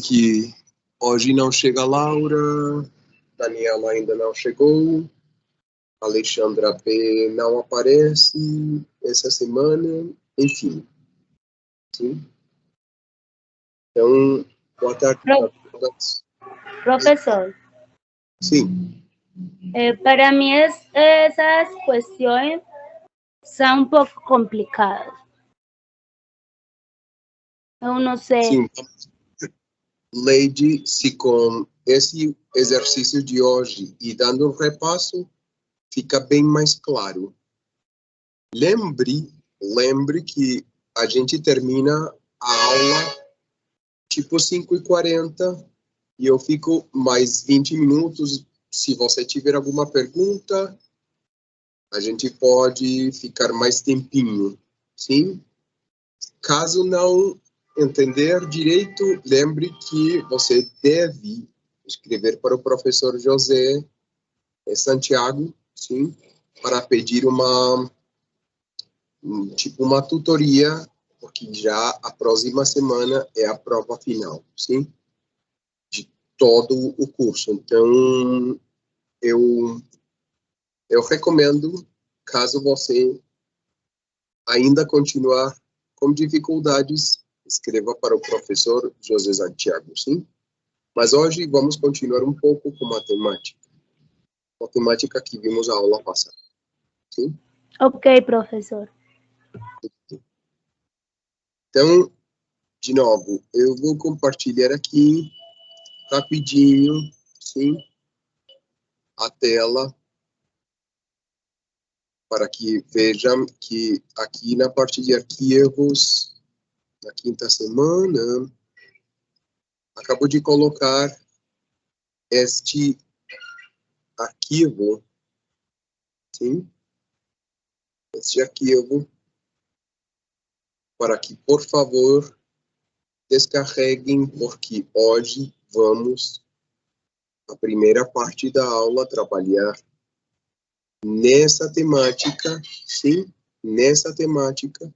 Que hoje não chega a Laura, Daniela ainda não chegou, Alexandra P não aparece essa semana, enfim. Sim? Então, boa tarde a todas. Profesor, Sim. para mí esas cuestiones son un poco complicadas. Eu não sei. Sim. Leide, se com esse exercício de hoje e dando um repasso, fica bem mais claro. Lembre que a gente termina a aula tipo 5h40 e eu fico mais 20 minutos. Se você tiver alguma pergunta, a gente pode ficar mais tempinho, sim? Caso não entender direito, lembre que você deve escrever para o professor José Santiago, sim, para pedir uma tutoria, porque já a próxima semana é a prova final, sim, de todo o curso. Então, eu recomendo, caso você ainda continuar com dificuldades, escreva para o professor José Santiago, sim? Mas hoje vamos continuar um pouco com matemática. Matemática que vimos a aula passada, sim? Ok, professor. Então, de novo, eu vou compartilhar aqui rapidinho, sim, a tela, para que vejam que aqui na parte de arquivos, na quinta semana, acabo de colocar este arquivo, sim, este arquivo, para que, por favor, descarreguem, porque hoje vamos, a primeira parte da aula, trabalhar nessa temática, sim, nessa temática,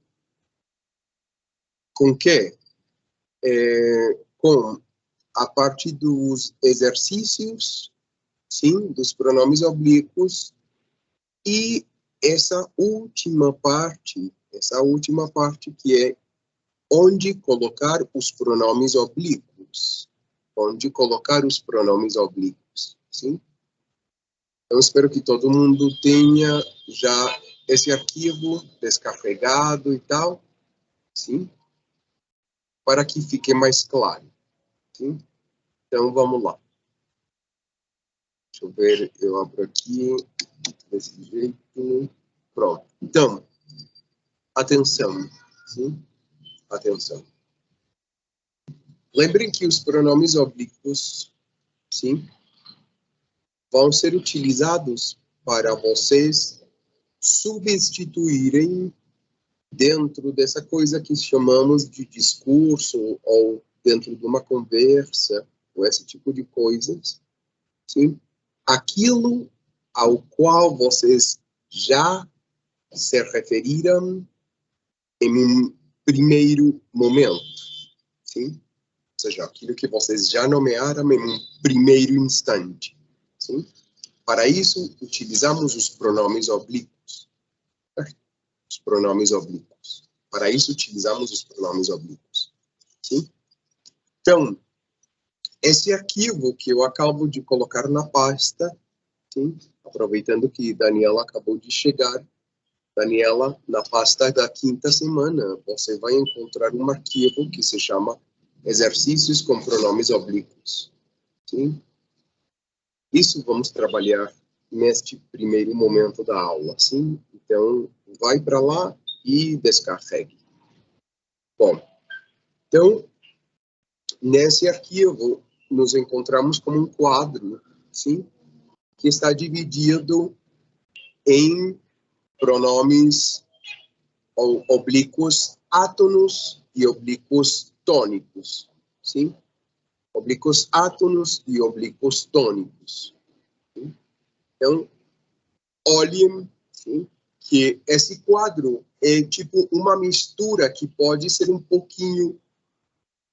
com que? Com a parte dos exercícios, sim, dos pronomes oblíquos, e essa última parte que é onde colocar os pronomes oblíquos. Onde colocar os pronomes oblíquos, sim? Eu espero que todo mundo tenha já esse arquivo descarregado e tal, sim? Para que fique mais claro, sim? Então, vamos lá. Deixa eu ver, eu abro aqui, desse jeito. Pronto. Então, atenção, sim? Atenção. Lembrem que os pronomes oblíquos, sim, vão ser utilizados para vocês substituírem dentro dessa coisa que chamamos de discurso ou dentro de uma conversa ou esse tipo de coisas, sim? Aquilo ao qual vocês já se referiram em um primeiro momento, sim? Ou seja, aquilo que vocês já nomearam em um primeiro instante, sim? Para isso, utilizamos os pronomes oblíquos. Os pronomes oblíquos. Para isso, utilizamos os pronomes oblíquos, sim? Então, esse arquivo que eu acabo de colocar na pasta, sim? Aproveitando que Daniela acabou de chegar, Daniela, na pasta da quinta semana, você vai encontrar um arquivo que se chama Exercícios com Pronomes Oblíquos. Sim? Isso vamos trabalhar neste primeiro momento da aula, sim? Então, vai para lá e descarregue. Bom, então, nesse arquivo, nos encontramos com um quadro, sim? Que está dividido em pronomes oblíquos átonos e oblíquos tônicos, sim? Oblíquos átonos e oblíquos tônicos. Sim? Então, olhem, sim, que esse quadro é tipo uma mistura que pode ser um pouquinho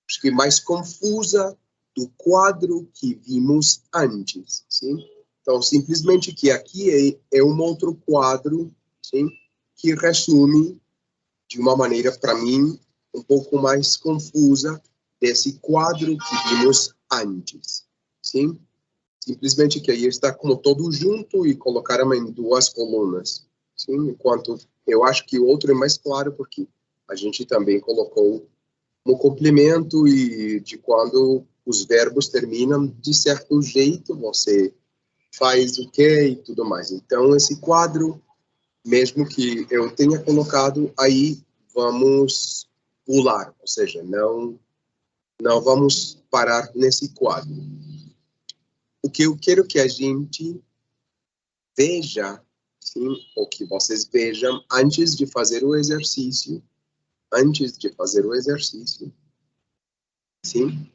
acho que mais confusa do quadro que vimos antes, sim? Então, simplesmente que aqui é um outro quadro, sim? Que resume, de uma maneira, para mim, um pouco mais confusa desse quadro que vimos antes, sim? Simplesmente que aí está como todo junto e colocaram em duas colunas, sim? Enquanto eu acho que o outro é mais claro porque a gente também colocou no complemento e de quando os verbos terminam de certo jeito, você faz o quê e tudo mais. Então, esse quadro, mesmo que eu tenha colocado aí, vamos pular, ou seja, não vamos parar nesse quadro. O que eu quero que a gente veja, sim, ou que vocês vejam antes de fazer o exercício, sim,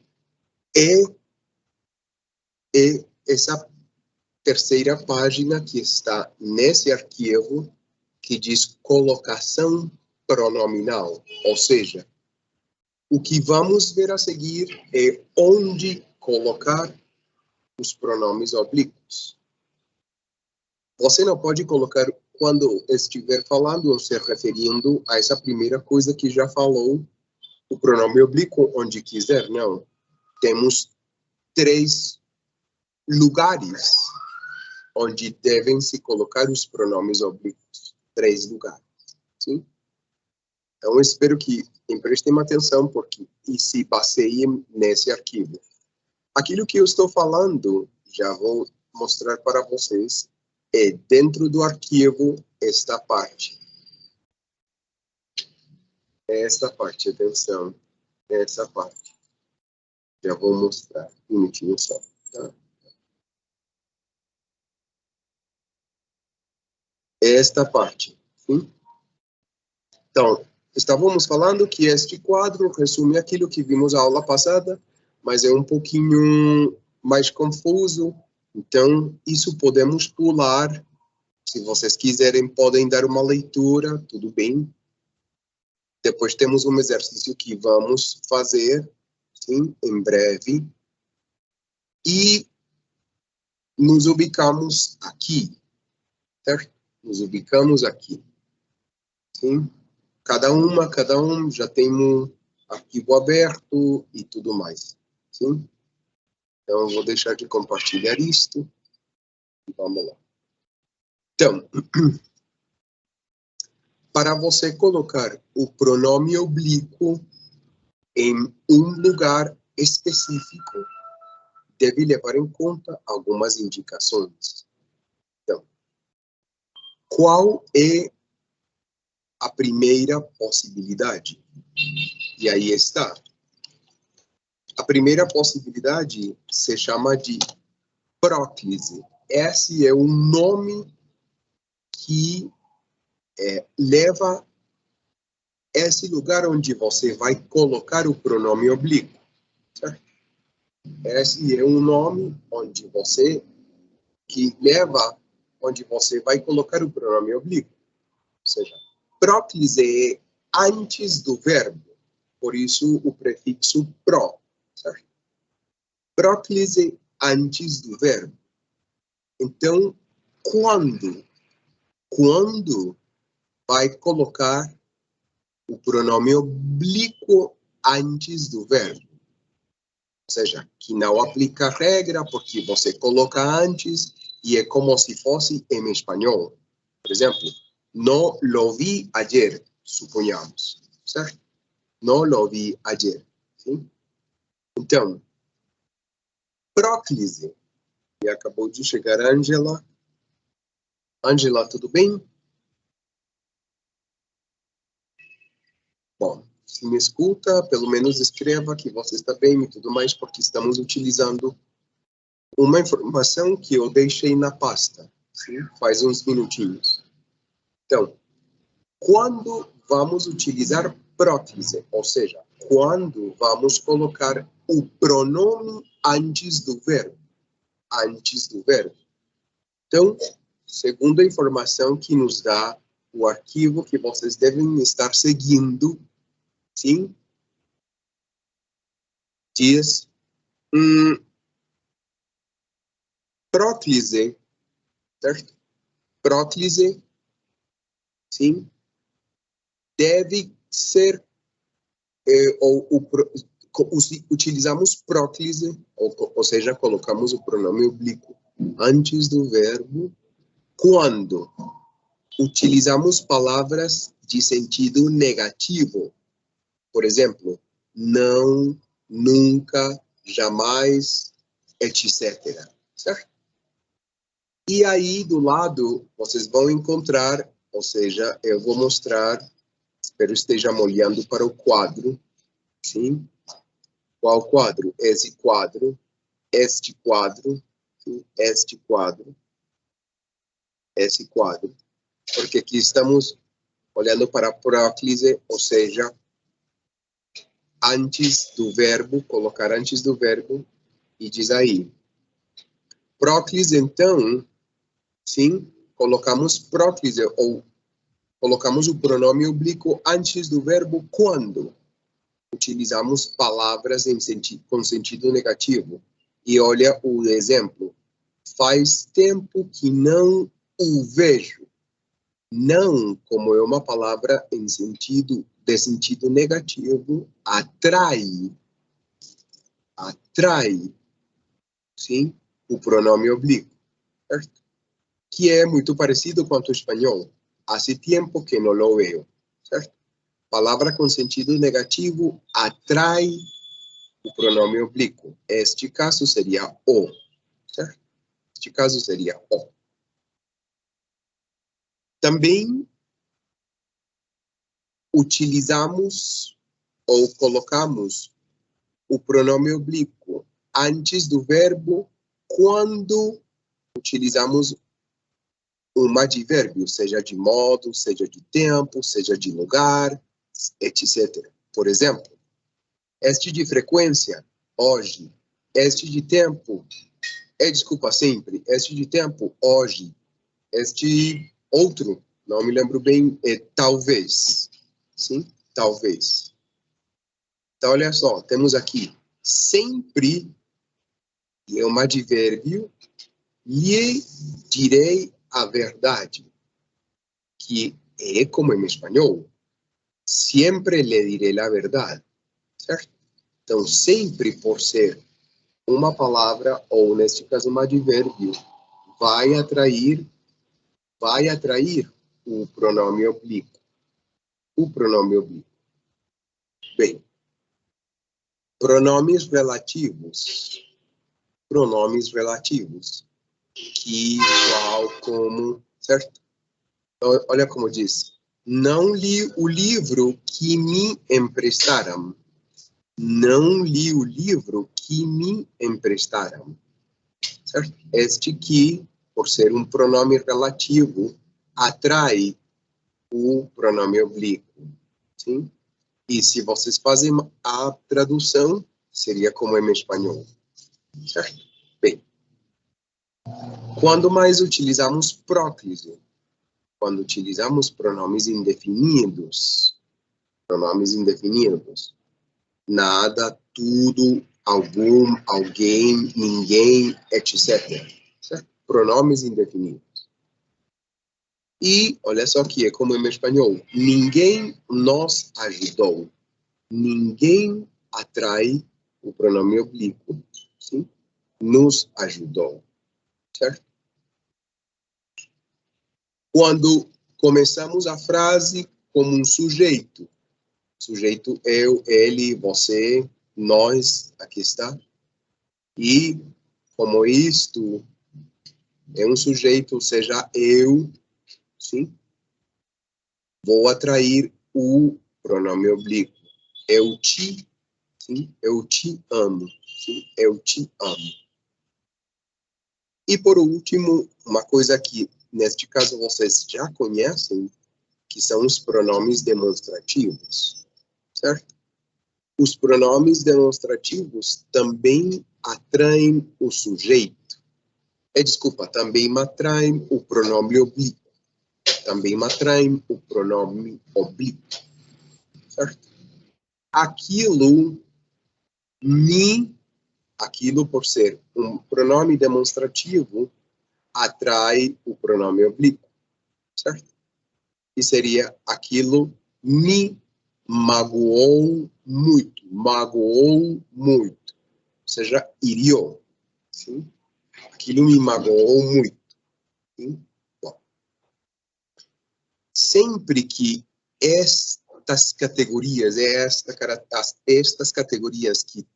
é essa terceira página que está nesse arquivo que diz colocação pronominal, ou seja, o que vamos ver a seguir é onde colocar os pronomes oblíquos. Você não pode colocar quando estiver falando ou se referindo a essa primeira coisa que já falou, o pronome oblíquo onde quiser, não. Temos 3 lugares onde devem se colocar os pronomes oblíquos. 3 lugares, sim? Então, eu espero que prestem atenção porque e se baseiem nesse arquivo. Aquilo que eu estou falando, já vou mostrar para vocês, é dentro do arquivo esta parte. Esta parte, atenção, essa parte. Já vou mostrar, um minutinho só, tá? Esta parte, sim? Então, estávamos falando que este quadro resume aquilo que vimos na aula passada, mas é um pouquinho mais confuso, então isso podemos pular. Se vocês quiserem, podem dar uma leitura, tudo bem. Depois temos um exercício que vamos fazer, sim, em breve. E nos ubicamos aqui, certo? Nos ubicamos aqui, sim? Cada um já tem um arquivo aberto e tudo mais, sim? Então, eu vou deixar de compartilhar isto. Vamos lá. Então, para você colocar o pronome oblíquo em um lugar específico, deve levar em conta algumas indicações. Então, qual é a primeira possibilidade? E aí está. A primeira possibilidade se chama de próclise. Esse é o nome que leva esse lugar onde você vai colocar o pronome oblíquo. Certo? Esse é um nome onde você onde você vai colocar o pronome oblíquo. Ou seja, próclise é antes do verbo, por isso o prefixo pró. Certo? Próclise antes do verbo. Então, quando vai colocar o pronome oblíquo antes do verbo? Ou seja, que não aplica a regra porque você coloca antes e é como se fosse em espanhol. Por exemplo, no lo vi ayer, suponhamos, certo? No lo vi ayer. Sim? Então, próclise. E acabou de chegar a Ângela. Ângela, tudo bem? Bom, se me escuta, pelo menos escreva que você está bem e tudo mais, porque estamos utilizando uma informação que eu deixei na pasta, sim? Faz uns minutinhos. Então, quando vamos utilizar próclise, ou seja, quando vamos colocar o pronome antes do verbo. Antes do verbo. Então, segundo a informação que nos dá o arquivo que vocês devem estar seguindo, sim? diz próclise, certo? Próclise, sim, deve ser, utilizamos próclise, ou seja, colocamos o pronome oblíquo antes do verbo quando utilizamos palavras de sentido negativo. Por exemplo, não, nunca, jamais, etc. Certo? E aí, do lado, vocês vão encontrar, ou seja, eu vou mostrar, espero estejam olhando para o quadro, sim? Qual quadro? Esse quadro, este quadro, sim? Este quadro, esse quadro. Porque aqui estamos olhando para a próclise, ou seja, antes do verbo, colocar antes do verbo, e diz aí. Próclise, então, sim, colocamos próclise, ou colocamos o pronome oblíquo antes do verbo quando utilizamos palavras com sentido negativo. E olha o exemplo. Faz tempo que não o vejo. Não, como é uma palavra de sentido negativo, atrai, sim, o pronome oblíquo, certo? Que é muito parecido com o espanhol. Hace tempo que não lo veo, certo? Palavra com sentido negativo atrai o pronome oblíquo. Este caso seria o, certo? Este caso seria o. Também utilizamos ou colocamos o pronome oblíquo antes do verbo quando utilizamos um advérbio, seja de modo, seja de tempo, seja de lugar, etc. Por exemplo, este de frequência, hoje. Este de tempo, desculpa, sempre. Este de tempo, hoje. Este outro, não me lembro bem, é talvez. Sim, talvez. Então, olha só, temos aqui sempre, e é um advérbio, lhe direi a verdade, que é como em espanhol, sempre lhe direi a verdade, certo? Então, sempre por ser uma palavra, ou neste caso um advérbio, vai atrair o pronome oblíquo. O pronome oblíquo. Bem, pronomes relativos. Pronomes relativos. Que, qual, como, certo? Então, olha como diz. Não li o livro que me emprestaram. Não li o livro que me emprestaram. Certo? Este que, por ser um pronome relativo, atrai o pronome oblíquo. Sim? E se vocês fazem a tradução, seria como em espanhol. Certo? Bem, quando mais utilizamos próclise? Quando utilizamos pronomes indefinidos. Pronomes indefinidos. Nada, tudo, algum, alguém, ninguém, etc. Certo? Pronomes indefinidos. E, olha só que é como em espanhol. Ninguém nos ajudou. Ninguém atrai o pronome oblíquo. Sim? Nos ajudou. Certo? Quando começamos a frase como um sujeito. Sujeito eu, ele, você, nós, aqui está. E como isto é um sujeito, ou seja, eu, sim, vou atrair o pronome oblíquo. Eu te, sim, eu te amo, sim, eu te amo. E por último, uma coisa que neste caso vocês já conhecem, que são os pronomes demonstrativos, certo? Os pronomes demonstrativos também atraem o sujeito. Desculpa, também atraem o pronome oblíquo. Também atraem o pronome oblíquo. Certo? Aquilo me, aquilo por ser um pronome demonstrativo, atrai o pronome oblíquo, certo? E seria aquilo me magoou muito, ou seja, hiriu, sim? Aquilo me magoou muito, sim? Bom, sempre que estas categorias, estas categorias que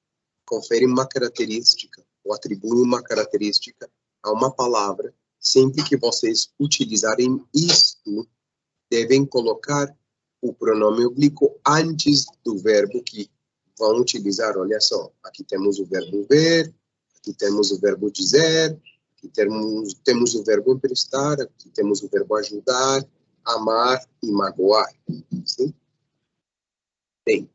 conferem uma característica ou atribuem uma característica a uma palavra, sempre que vocês utilizarem isto, devem colocar o pronome oblíquo antes do verbo que vão utilizar. Olha só, aqui temos o verbo ver, aqui temos o verbo dizer, aqui temos o verbo emprestar, aqui temos o verbo ajudar, amar e magoar. Sim? Bem,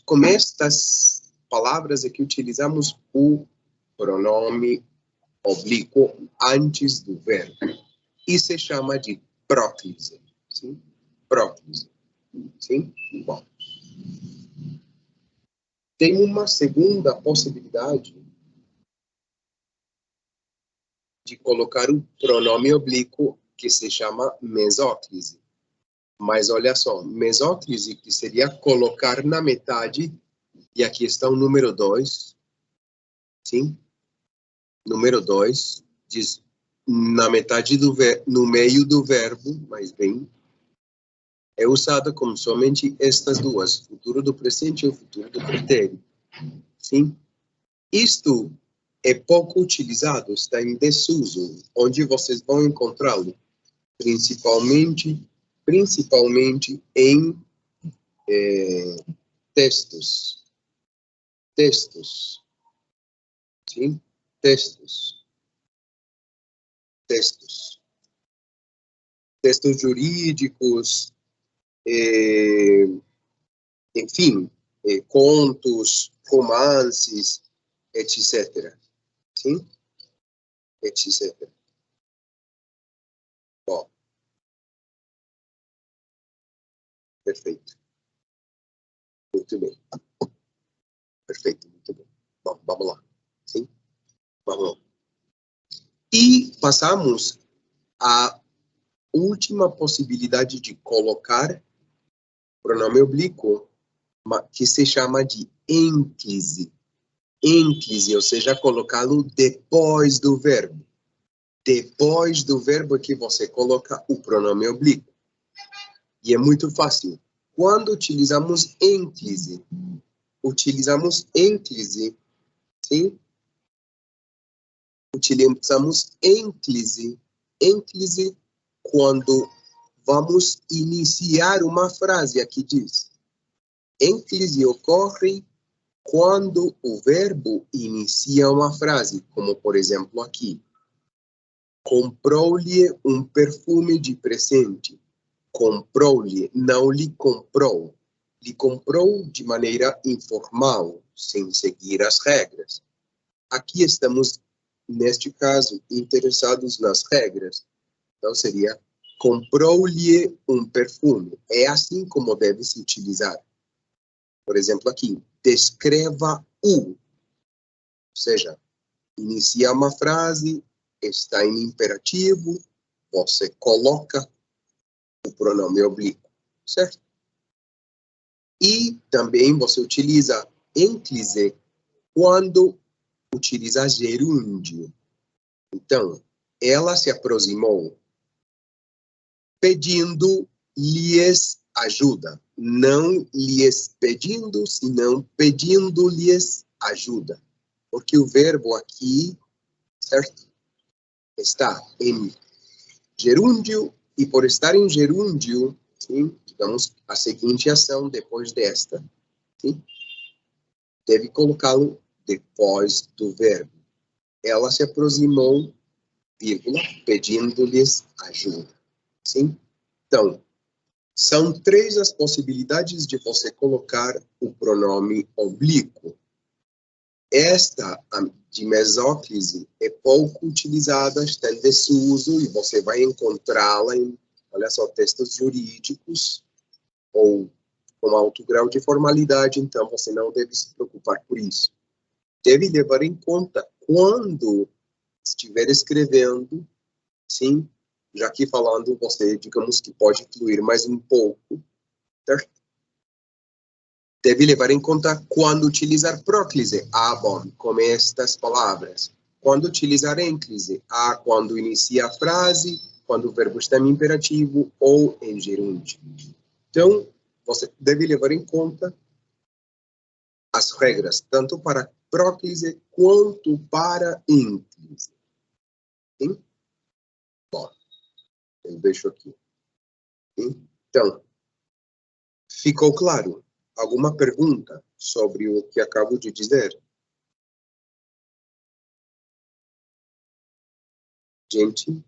com estas palavras é que utilizamos o pronome oblíquo antes do verbo. E se chama de próclise. Sim? Próclise. Sim? Bom. Tem uma segunda possibilidade de colocar o pronome oblíquo que se chama mesóclise. Mas olha só, mesóclise que seria colocar na metade, e aqui está o número 2, sim? Número 2 diz na metade no meio do verbo, mas bem, é usada como somente estas duas, futuro do presente e o futuro do pretérito. Sim? Isto é pouco utilizado, está em desuso, onde vocês vão encontrá-lo, principalmente em textos. Textos. Sim? Textos. Textos. Textos jurídicos, enfim, contos, romances, etc. Sim? Etc. Bom. Perfeito. Muito bem. Perfeito, muito bom. Bom, vamos lá. Sim? Vamos lá. E passamos à última possibilidade de colocar pronome oblíquo, que se chama de ênclise. Ênclise, ou seja, colocá-lo depois do verbo. Depois do verbo é que você coloca o pronome oblíquo. E é muito fácil. Quando utilizamos ênclise, sim? Utilizamos ênclise quando vamos iniciar uma frase. Aqui diz, ênclise ocorre quando o verbo inicia uma frase, como por exemplo aqui. Comprou-lhe um perfume de presente. Comprou-lhe, não lhe comprou. Lhe comprou de maneira informal, sem seguir as regras. Aqui estamos, neste caso, interessados nas regras. Então seria, comprou-lhe um perfume. É assim como deve se utilizar. Por exemplo, aqui, descreva o. Ou seja, inicia uma frase, está em imperativo, você coloca o pronome oblíquo, certo? E também você utiliza ênclise quando utiliza gerúndio. Então, ela se aproximou pedindo-lhes ajuda. Não lhes pedindo, senão pedindo-lhes ajuda. Porque o verbo aqui, certo? Está em gerúndio, e por estar em gerúndio, sim, digamos, a seguinte ação depois desta, sim, deve colocá-lo depois do verbo. Ela se aproximou, vírgula, pedindo-lhes ajuda. Sim? Então, são 3 as possibilidades de você colocar o pronome oblíquo. Esta, de mesóclise, é pouco utilizada, está em desuso, e você vai encontrá-la em, olha só, textos jurídicos ou com alto grau de formalidade, então você não deve se preocupar por isso. Deve levar em conta quando estiver escrevendo, sim, já que falando você, digamos que pode fluir mais um pouco, certo? Deve levar em conta quando utilizar próclise, bom, com estas palavras. Quando utilizar ênclise, quando inicia a frase, quando o verbo está em imperativo ou em gerúndio. Então, você deve levar em conta as regras, tanto para próclise quanto para ênclise. Sim? Bom, eu deixo aqui. Então, ficou claro? Alguma pergunta sobre o que acabo de dizer? Gente?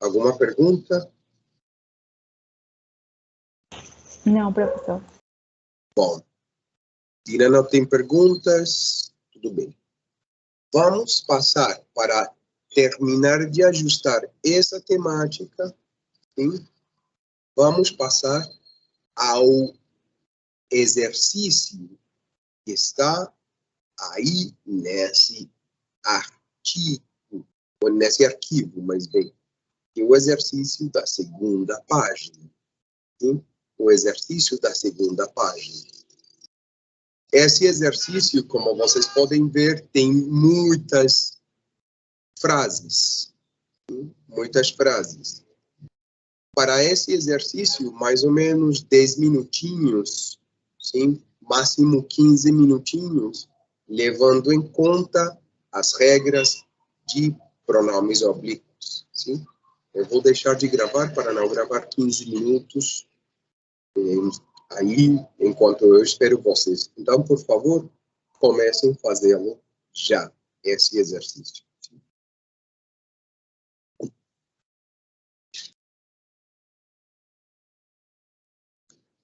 Alguma pergunta? Não, professor. Bom, Tina não tem perguntas, tudo bem. Vamos passar para terminar de ajustar essa temática, sim? Vamos passar ao exercício que está aí nesse artigo, ou nesse arquivo, mais bem, que é o exercício da segunda página. Sim? O exercício da segunda página. Esse exercício, como vocês podem ver, tem muitas frases. Sim? Muitas frases. Para esse exercício, mais ou menos 10 minutinhos, sim? Máximo 15 minutinhos, levando em conta as regras de pronomes oblíquos. Sim? Eu vou deixar de gravar para não gravar 15 minutos aí, enquanto eu espero vocês. Então, por favor, comecem a fazê-lo já, esse exercício.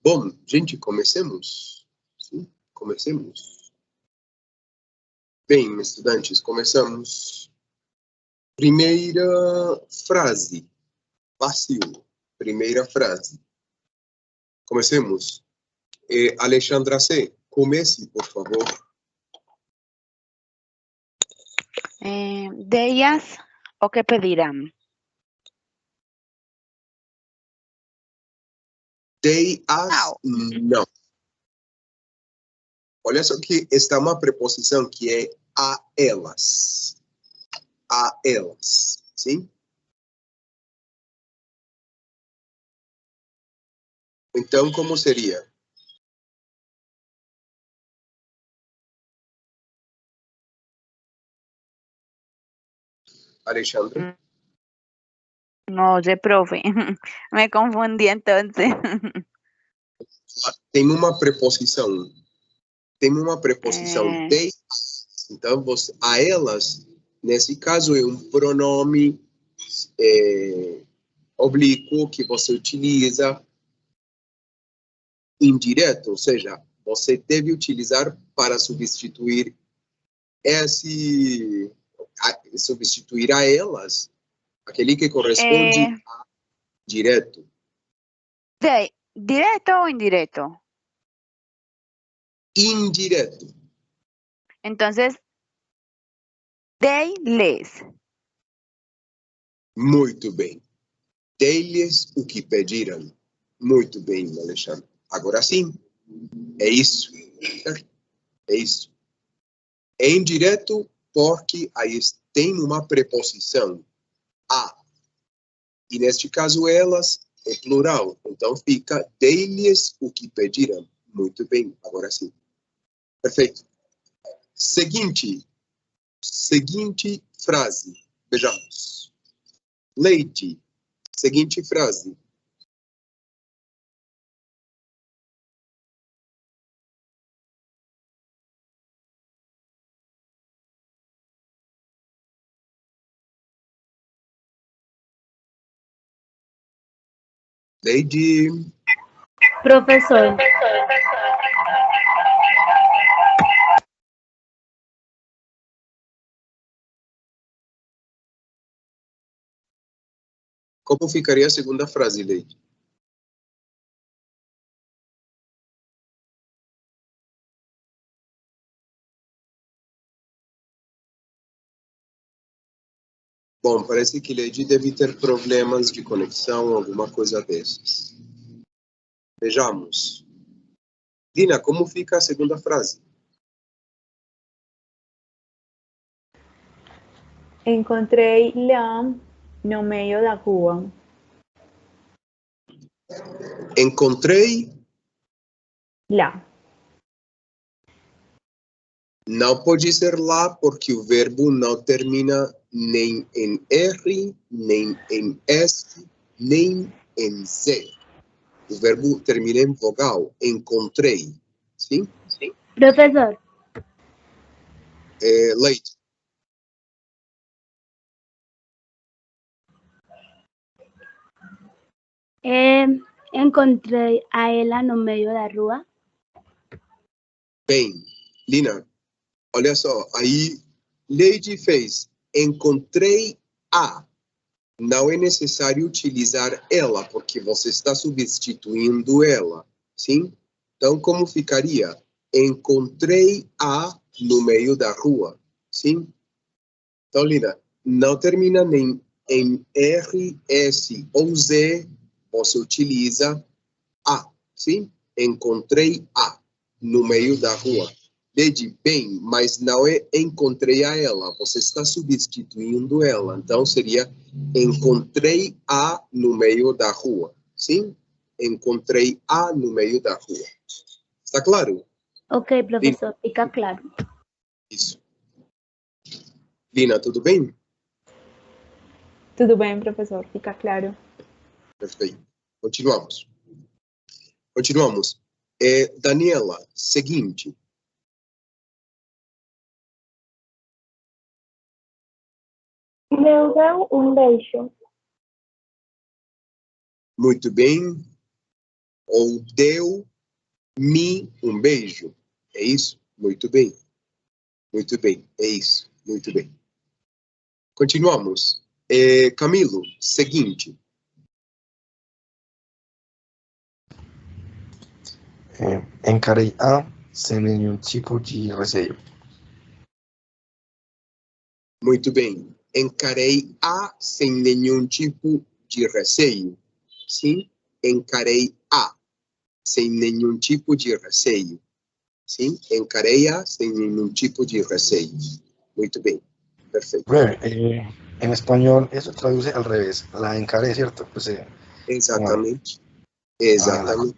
Bom, gente, comecemos. Sim, comecemos. Bem, estudantes, começamos. Primeira frase. Fácil. Primeira frase. Comecemos. Alexandra C., comece, por favor. De ellas, ¿o qué pedirán? They, as, não. Olha só que está uma preposição que é a elas. A elas, sim? Então, como seria? Alexandre? No sé, profe. Me confundí entonces. Tem uma preposição. Tem uma preposição they. Então, você, a elas, nesse caso, é um pronome oblíquo que você utiliza indireto, ou seja, você deve utilizar para substituir substituir a elas, aquele que corresponde a direto. ¿Directo o indirecto? Indireto. Entonces, they, les. Muito bem. Dei-lhes o que pediram. Muito bem, Alexandre. Agora sim, é isso. É isso. É indireto porque aí tem uma preposição a. E neste caso, elas é plural. Então fica dei-lhes o que pediram. Muito bem, agora sim. Perfeito. Seguinte frase. Vejamos. Leite. Seguinte frase. Leide. Professor, Como ficaria a segunda frase, Leide? Bom, parece que Lady deve ter problemas de conexão, alguma coisa dessas. Vejamos. Dina, como fica a segunda frase? Encontrei lá no meio da rua. Encontrei, Lá. não pode ser lá porque o verbo não termina nem em R, nem em S, nem em Z. O verbo termina em vogal. Encontrei. Sim? Profesor, Leite. encontrei a ela no meio da rua. Bem, Lina, olha só. Aí, Lady fez. Encontrei a. Não é necessário utilizar ela, porque você está substituindo ela. Sim? Então, como ficaria? Encontrei a no meio da rua. Sim? Então, Lina, não termina nem em R, S ou Z, você utiliza a. Sim? Encontrei a no meio da rua. Lady, bem, mas não é encontrei a ela, você está substituindo ela. Então, seria encontrei a no meio da rua. Sim? Encontrei a no meio da rua. Está claro? Ok, professor, fica claro. Isso. Lina, tudo bem? Tudo bem, professor, fica claro. Perfeito. Continuamos. Continuamos. Daniela, seguinte. Me deu beijo. Muito bem. Ou deu-me um beijo. É isso? Muito bem. Muito bem. É isso. Muito bem. Continuamos. Camilo, seguinte. Encarei A sem nenhum tipo de receio. Muito bem. Encarei a sem nenhum tipo de receio. Sim? Encarei a sem nenhum tipo de receio. Sim? Encarei-a sem nenhum tipo de receio. Muito bem. Perfeito. Bueno, en español eso traduce al revés. La encaré, ¿cierto? Pues, Exatamente. Ah, Exatamente.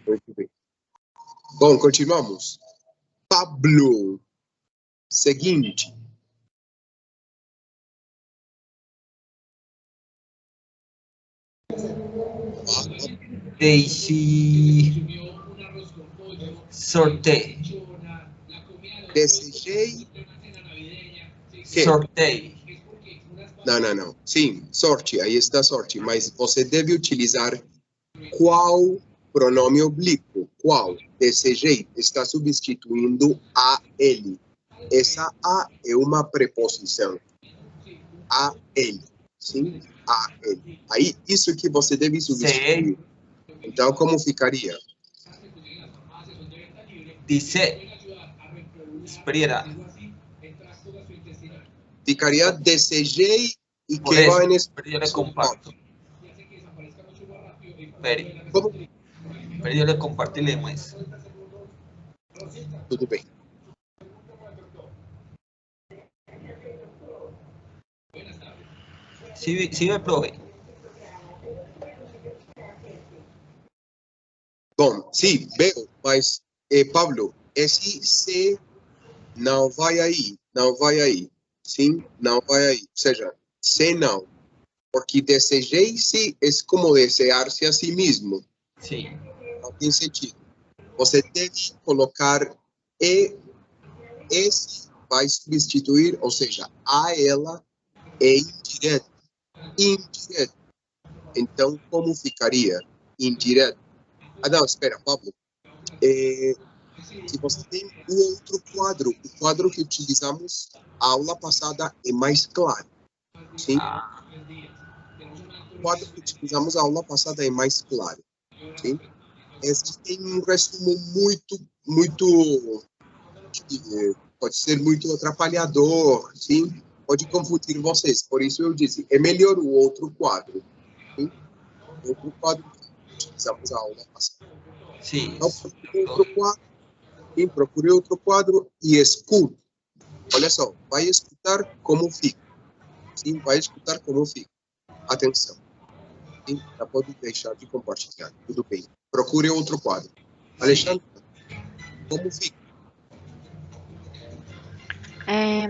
Muito bem. Bom, continuamos. Pablo. Seguinte. Daisy sorteio. Desejei. Que? Sorteio. Não. Sim, sorte. Aí está sorte. Mas você deve utilizar qual pronome oblíquo? Qual? Desejei. Está substituindo a ele. Essa a é uma preposição. A ele. Sim? A ele. Aí, isso que você deve substituir. Então, como ficaria? Dice. Espera. Ficaria desejei e Por que eso, vai nesse... pero yo le comparto. Como? Pero yo le comparto y le muestro. Tudo bem. Sí me probé. Bom, sim, veo, mas, Pablo, esse se não vai aí, não vai aí. Sim, não vai aí. Ou seja, se não. Porque desejei-se é como desejar-se a si mesmo. Sim. Não tem sentido. Você deve colocar esse vai substituir, ou seja, a ela é indireto. Indireto. Então, como ficaria? Indireto. Ah, não, espera, Pablo. Se você tem o outro quadro, o quadro que utilizamos a aula passada é mais claro. Sim? O quadro que utilizamos a aula passada é mais claro. Sim? Esse tem um resumo muito, pode ser muito atrapalhador, sim? pode confundir vocês. Por isso eu disse, é melhor o outro quadro. Sim? O outro quadro que utilizamos a aula passada. Sí. Então, procure outro quadro e escute. Olha só, vai escutar como fica. Sim, vai escutar como fica. Atenção. Sim, já pode deixar de compartilhar. Tudo bem. Procure outro quadro. Alexandre, como fica?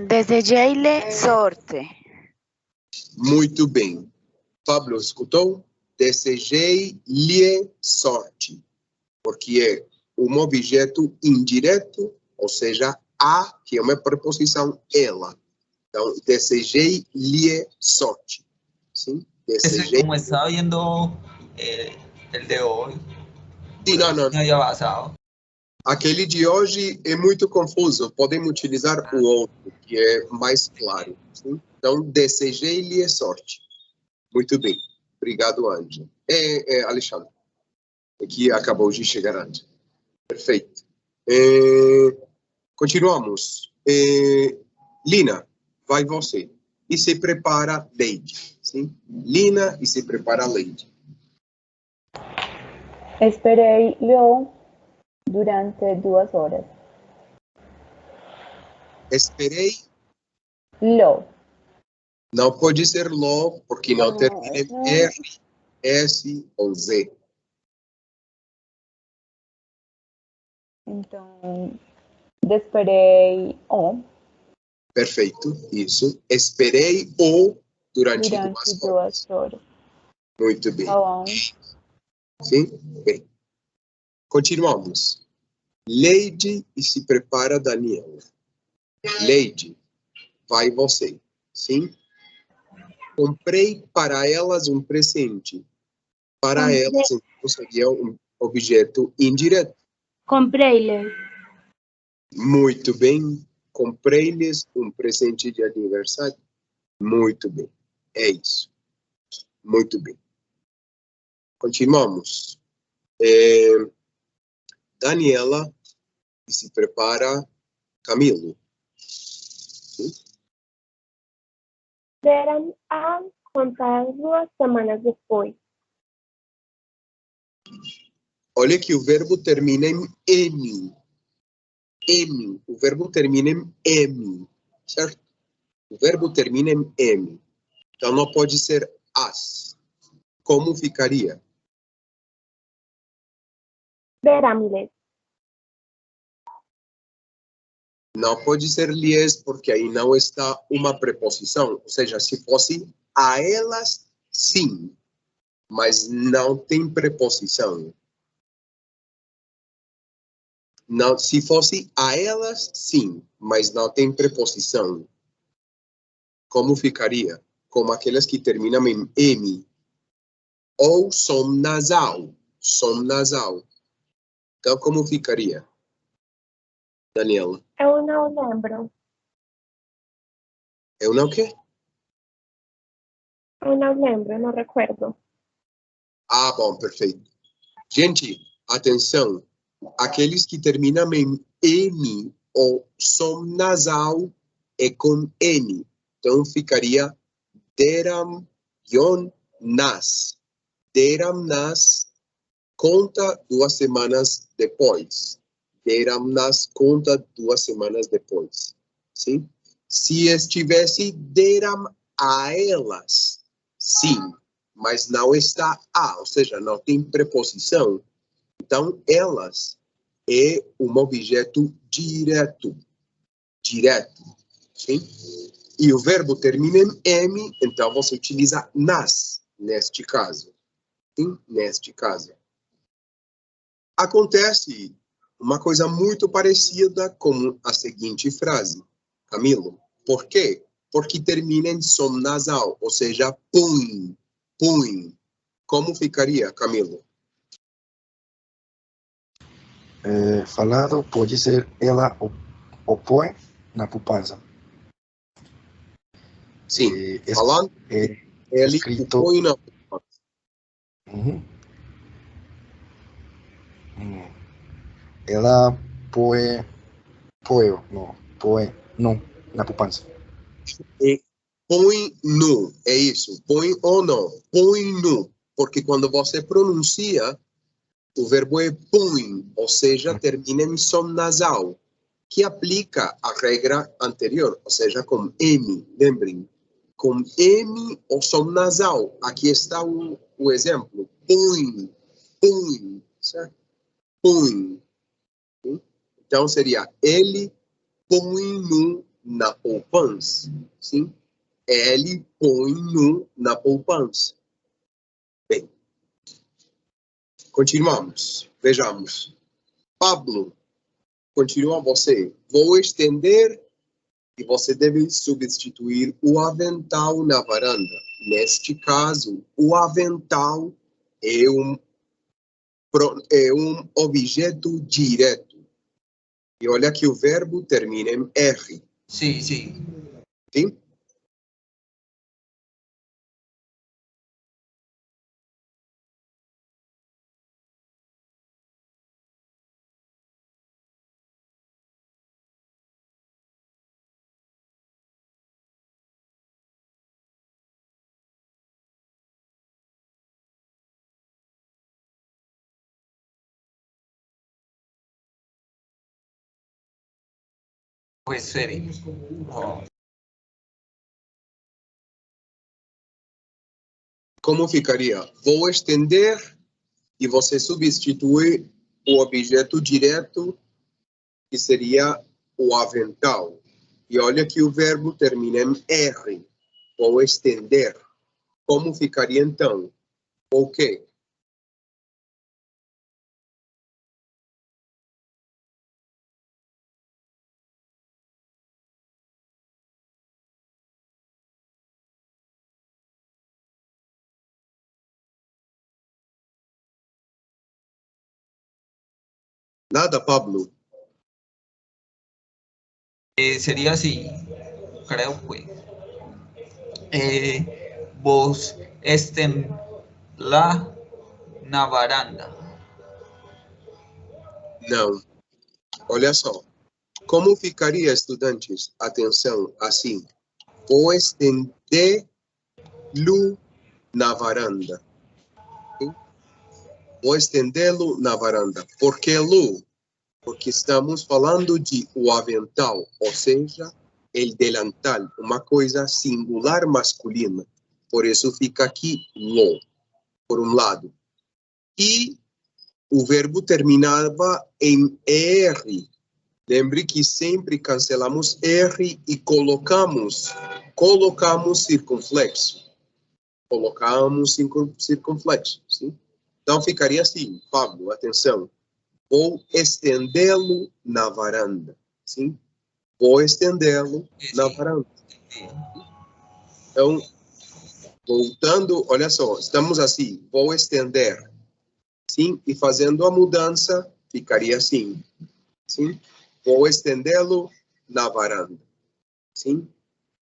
Desejei-lhe sorte. Muito bem. Pablo, escutou? Desejei-lhe sorte. Porque é um objeto indireto, ou seja, a, que é uma preposição, ela. Então, desejei-lhe sorte. Sim? Desejei. Como estaba viendo el de hoy, Sim, não. me había basado. Aquele de hoje é muito confuso. Podemos utilizar o outro, que é mais claro. Sim? Então, desejei-lhe sorte. Muito bem. Obrigado, Ângela. Alexandre. Aqui acabou de chegar, Ângela. Perfeito. Continuamos. Lina, vai você. E se prepara, Leide. Sim? Lina e se prepara, Leide. Esperei-lo durante 2 horas. Esperei. Lo. Não pode ser lo, porque não termina em R, S ou Z. Então, esperei o Perfeito, isso. Esperei o durante durante 2 horas. 2 horas. Muito bem. Tá bom. Sim? Bem. Continuamos. Leide e se prepara, Daniela. Leide, vai você. Sim? Comprei para elas um presente. Para Comprei. elas, então, seria um objeto indireto. Comprei-lhe. Muito bem. Comprei-lhes um presente de aniversário. Muito bem. É isso. Muito bem. Continuamos. Daniela e se prepara, Camilo. Sim? Deram a contar 2 semanas depois. Olha que o verbo termina em M. M. O verbo termina em M. Certo? O verbo termina em M. Então não pode ser as. Como ficaria? Deram-lhe. Não pode ser lhes, porque aí não está uma preposição. Ou seja, se fosse a elas, sim. Mas não tem preposição. Não, se fosse a elas, sim. Mas não tem preposição. Como ficaria? Como aquelas que terminam em M. Ou som nasal. Som nasal. Então, como ficaria? Daniela. Eu não lembro. Eu não quê? Eu não lembro, eu não recuerdo. Ah, bom, perfeito. Gente, atenção. Aqueles que terminam em M ou som nasal é com N. Então, ficaria deram, nas. Deram, nas, conta 2 semanas depois. Deram, nas, conta 2 semanas depois. Sim? Se estivesse deram a elas, sim. Mas não está a, ou seja, não tem preposição. Então, elas é um objeto direto. Direto. Sim? E o verbo termina em M, então você utiliza nas, neste caso. Sim? Neste caso. Acontece uma coisa muito parecida com a seguinte frase. Camilo, por quê? Porque termina em som nasal, ou seja, pum, pum. Como ficaria, Camilo? Falado pode ser ela o põe na poupança. Sim, Es- falando, ele escrito. o põe na... Uhum. Ela põe, não, na poupança. põe no, é isso. Põe ou não. Põe no. Porque quando você pronuncia, o verbo é põe, ou seja, termina em som nasal, que aplica a regra anterior, ou seja, com M, lembrem. Com M ou som nasal. Aqui está o exemplo. Põe, põe, certo? Põe. Então, seria ele põe no na poupança, sim? Ele põe no na poupança. Bem, continuamos. Vejamos. Pablo, continua você. Vou estender e você deve substituir o avental na varanda. Neste caso, o avental é um objeto direto. E olha que o verbo termina em R. Sí, sí. Sim? Pues serio. Oh, Como ficaria? Vou estender e você substitui o objeto direto, que seria o avental. E olha que o verbo termina em R. Vou estender. Como ficaria então? O quê? Nada, Pablo. sería así, creo pues. Vos estén la na varanda. Não. Olha só. Como ficaria, estudantes? Atenção, assim. Vou estender-lo na varanda. Sim? Vou estendê-lo na varanda. Por que lo? Porque estamos falando de o avental, ou seja, el delantal, uma coisa singular masculina. Por isso fica aqui lo, por um lado. E o verbo terminava em R. Lembre que sempre cancelamos R e colocamos circunflexo. Colocamos circunflexo, sim? Então ficaria assim, Pablo, atenção. Vou estendê-lo na varanda, sim? Vou estendê-lo na varanda. Então, voltando, olha só, estamos assim, vou estender, sim? E fazendo a mudança, ficaria assim, sim? Vou estendê-lo na varanda, sim?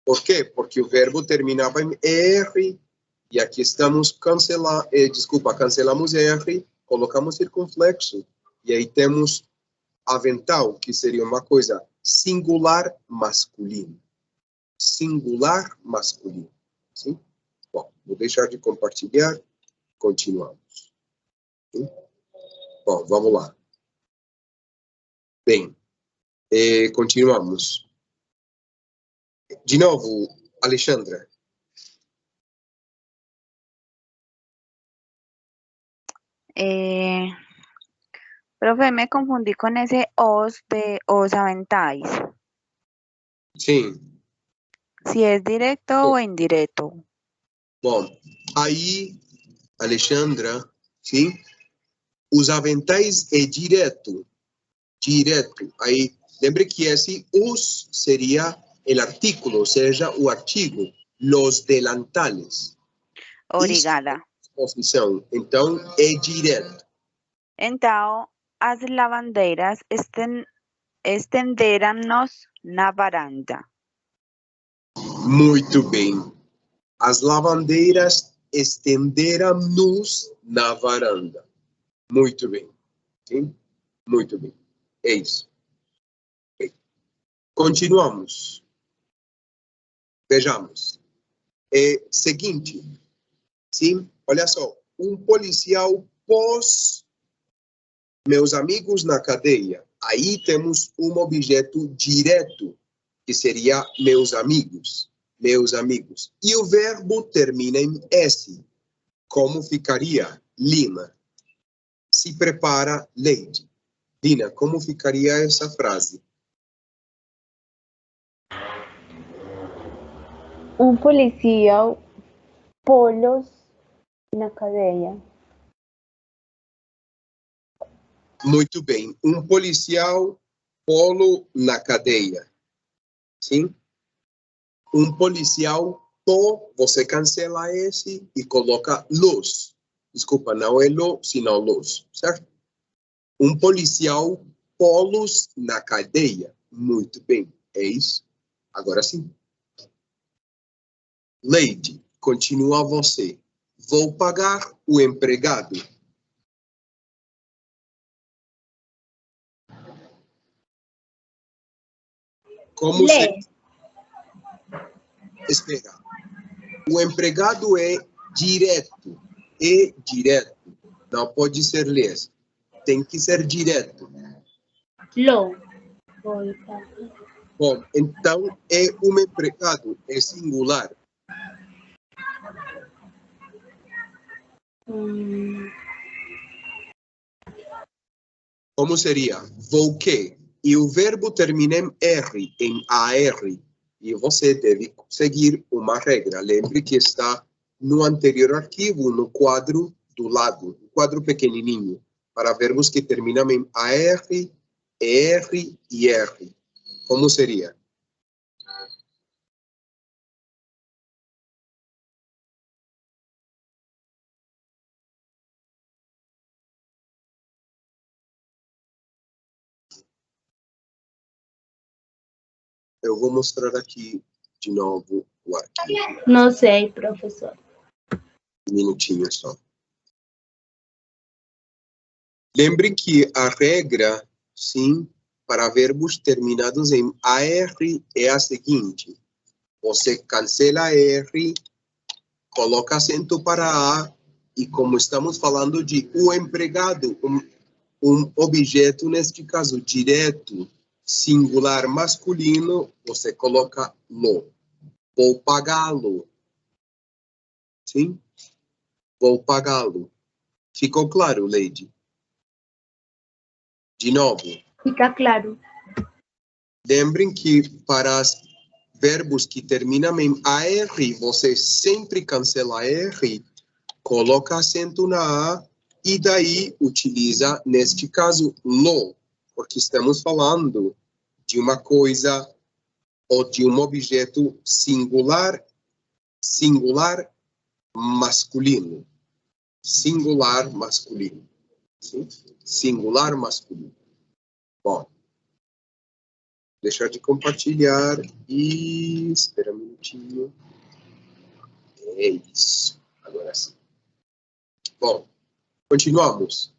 Por quê? Porque o verbo terminava em R, e aqui estamos cancelamos R, colocamos circunflexo, e aí temos avental, que seria uma coisa singular masculina. Singular masculino. Sim? Bom, vou deixar de compartilhar. Continuamos. Sim? Bom, vamos lá. Bem, continuamos. De novo, Alexandra. Profe, me confundí con ese os de os aventáis. Sim. Si es directo o indirecto. Bom, aí, Alexandra, sim? Os aventais é direto. Direto. Aí, lembre que esse os seria o artículo, ou seja, o artigo. Los delantales. Obrigada. Posição. Então, é direto. Então, as lavandeiras estenderam-nos na varanda. Muito bem. As lavandeiras estenderam-nos na varanda. Muito bem. Sim? Muito bem. É isso. Bem. Continuamos. Vejamos. é seguinte, sim? Olha só, um policial pôs meus amigos na cadeia. Aí temos um objeto direto, que seria meus amigos, meus amigos. E o verbo termina em S. Como ficaria? Lina. Se prepara, Lady. Lina, como ficaria essa frase? Um policial pô-los na cadeia. Muito bem. Um policial polo na cadeia. Sim? Um policial pô, você cancela esse e coloca los. Desculpa, não é lo, senão los. Certo? Um policial pô-los na cadeia. Muito bem. É isso? Agora sim. Lady, continua você. Vou pagar o empregado. Como Lê. Espera. O empregado é direto. É direto. Não pode ser les. Tem que ser direto. Lo. Vou pagar. Bom, então é um empregado. É singular. Como seria? Vou que? E o verbo termina em R, em AR. E você deve seguir uma regra. Lembre que está no anterior arquivo, no quadro do lado, um quadro pequenininho, para verbos que terminam em AR, ER e R. Como seria? Eu vou mostrar aqui de novo o arquivo. Não sei, professor. Um minutinho só. Lembre que a regra, sim, para verbos terminados em AR é a seguinte. Você cancela R, coloca acento para A, e como estamos falando de o empregado, um objeto, neste caso, direto, singular masculino, você coloca lo. Vou pagá-lo. Sim? Vou pagá-lo. Ficou claro, Lady? De novo. Fica claro. Lembrem que para verbos que terminam em AR, você sempre cancela R, coloca acento na A e daí utiliza, neste caso, lo, porque estamos falando de uma coisa ou de um objeto singular, singular masculino. Singular masculino. Sim? Singular masculino. Bom. Deixar de compartilhar e... Espera um minutinho. É isso. Agora sim. Bom, continuamos.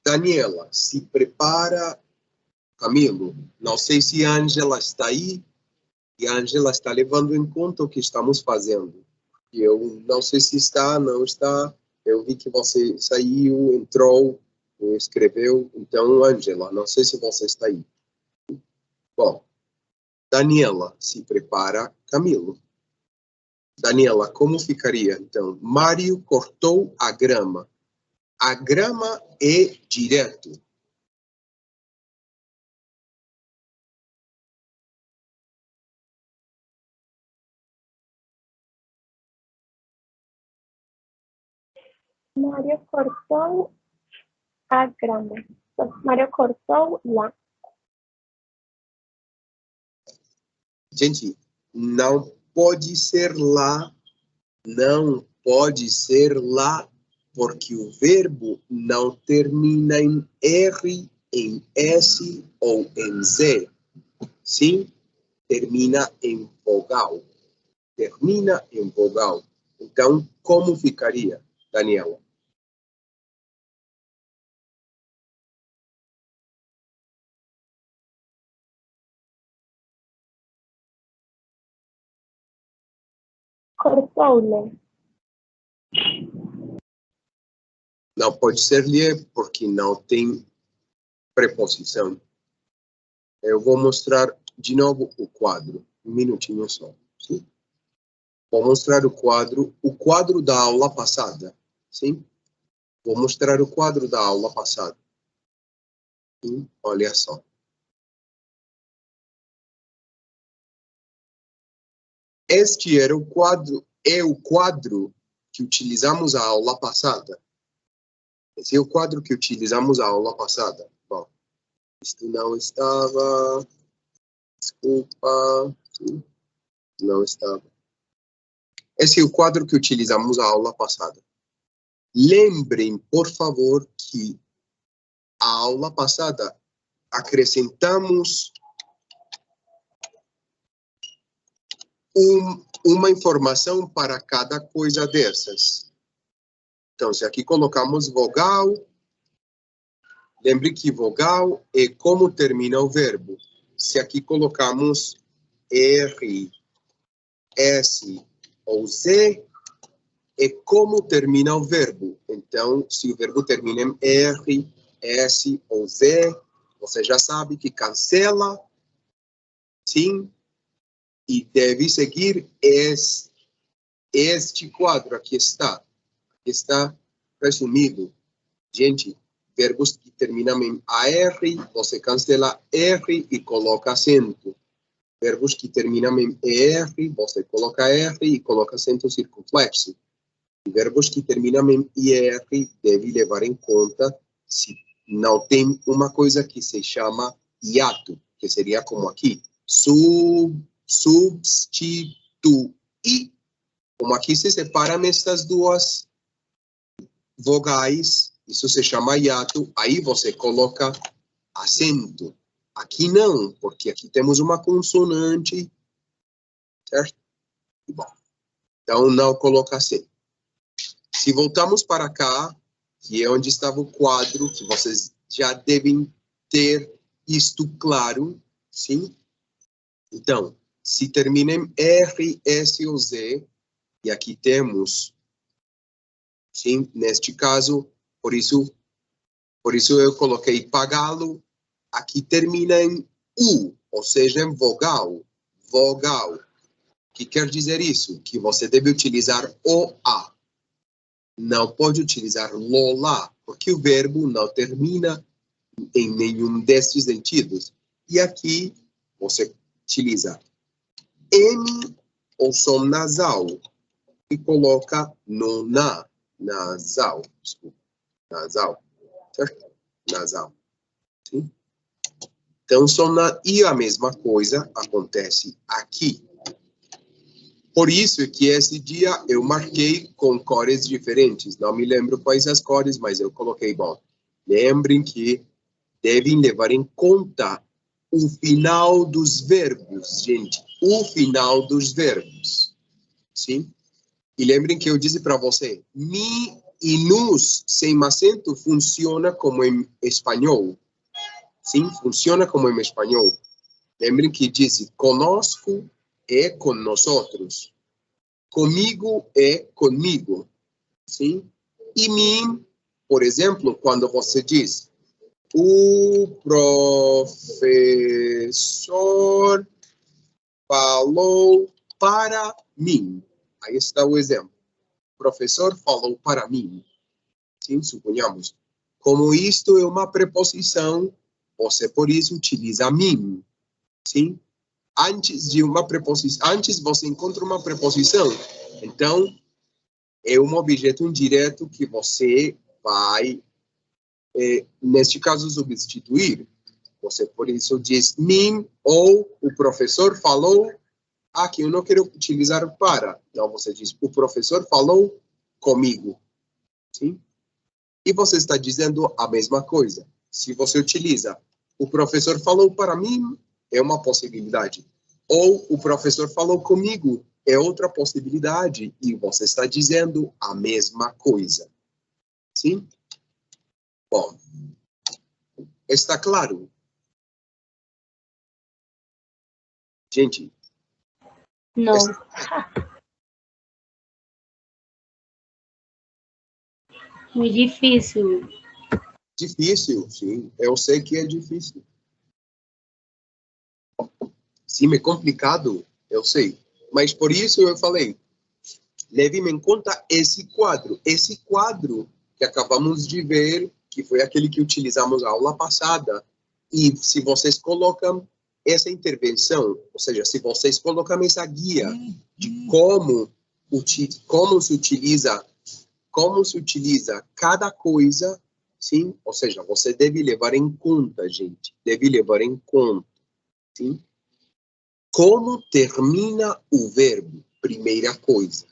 Daniela, se prepara. Camilo, não sei se a Ângela está aí e a Ângela está levando em conta o que estamos fazendo. Eu não sei se está, não está. Eu vi que você saiu, entrou, escreveu. Então, Ângela, não sei se você está aí. Bom, Daniela, se prepara. Camilo. Daniela, como ficaria, então? Mário cortou a grama. A grama é direto. Mário cortou a grama. Mário cortou lá. Gente, não pode ser lá, não pode ser lá, porque o verbo não termina em R, em S ou em Z. Sim, termina em vogal. Termina em vogal. Então, como ficaria, Daniela? Cortou-lhe. Não pode ser-lhe porque não tem preposição. Eu vou mostrar de novo o quadro. Um minutinho só. Sim? Vou mostrar o quadro da aula passada. Sim? Vou mostrar o quadro da aula passada. Sim? Olha só. Este era o quadro que utilizamos a aula passada. Esse é o quadro que utilizamos a aula passada. Bom, isto não estava. Desculpa. Sim, não estava. Esse é o quadro que utilizamos a aula passada. Lembrem, por favor, que a aula passada acrescentamos uma informação para cada coisa dessas. Então, se aqui colocamos vogal, lembre que vogal é como termina o verbo. Se aqui colocamos R, S ou Z, é como termina o verbo. Então, se o verbo termina em R, S ou Z, você já sabe que cancela, sim, e deve seguir este quadro. Aqui está resumido. Gente, verbos que terminam em AR, você cancela R e coloca acento. Verbos que terminam em ER, você coloca R e coloca acento circunflexo. E verbos que terminam em IR, deve levar em conta se não tem uma coisa que se chama hiato, que seria como aqui. Substituir. Como aqui se separam estas duas vogais, isso se chama hiato, aí você coloca acento. Aqui não, porque aqui temos uma consonante, certo? Bom, então não coloca acento. Se voltamos para cá, que é onde estava o quadro, que vocês já devem ter isto claro, sim? Então, se termina em R, S ou Z, e aqui temos, sim, neste caso, por isso eu coloquei pagá-lo, aqui termina em U, ou seja, em vogal. Vogal. O que quer dizer isso? Que você deve utilizar o A. Não pode utilizar lola, porque o verbo não termina em nenhum destes sentidos. E aqui você utiliza M ou som nasal e coloca no na, nasal, desculpa, nasal, certo? Nasal, sim? Então, e a mesma coisa acontece aqui. Por isso que esse dia eu marquei com cores diferentes. Não me lembro quais as cores, mas eu coloquei, bom, lembrem que devem levar em conta o final dos verbos, gente. O final dos verbos, sim? E lembrem que eu disse para você, mi e nos sem acento funciona como em espanhol. Sim, funciona como em espanhol. Lembrem que disse conosco é com nosotros. Comigo é comigo. Sim? E mim, por exemplo, quando você diz o professor falou para mim. Aí está o exemplo. O professor falou para mim. Sim, suponhamos. Como isto é uma preposição, você por isso utiliza mim. Sim? Antes de uma preposição, antes você encontra uma preposição. Então, é um objeto indireto que você vai, neste caso, substituir. Você, por isso, diz mim ou o professor falou. Aqui eu não quero utilizar para. Então, você diz o professor falou comigo. Sim? E você está dizendo a mesma coisa. Se você utiliza o professor falou para mim, é uma possibilidade. Ou o professor falou comigo, é outra possibilidade. E você está dizendo a mesma coisa. Sim? Bom, está claro? Gente, Não. Muito difícil. Difícil, sim. Eu sei que é difícil. Sim, é complicado, eu sei. Mas por isso eu falei, leve em conta esse quadro. Esse quadro que acabamos de ver, que foi aquele que utilizamos na aula passada. E se vocês colocam essa intervenção, ou seja, se vocês colocam essa guia de como se utiliza cada coisa, sim? Ou seja, você deve levar em conta, gente, deve levar em conta, sim? Como termina o verbo, primeira coisa.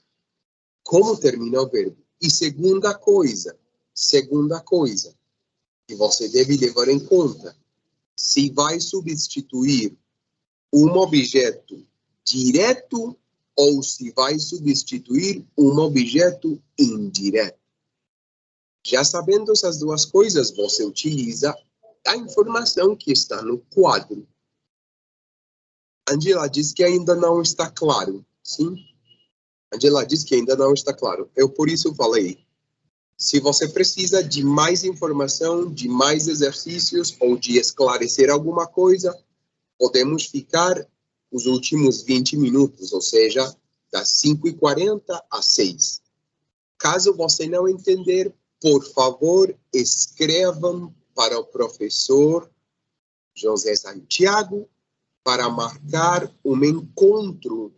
Como termina o verbo. E segunda coisa, que você deve levar em conta, se vai substituir um objeto direto ou se vai substituir um objeto indireto. Já sabendo essas duas coisas, você utiliza a informação que está no quadro. Angela diz que ainda não está claro. Sim? Angela diz que ainda não está claro. Eu por isso falei. Se você precisa de mais informação, de mais exercícios ou de esclarecer alguma coisa, podemos ficar os últimos 20 minutos, ou seja, das 5h40 às 6. Caso você não entender, por favor, escrevam para o professor José Santiago para marcar um encontro,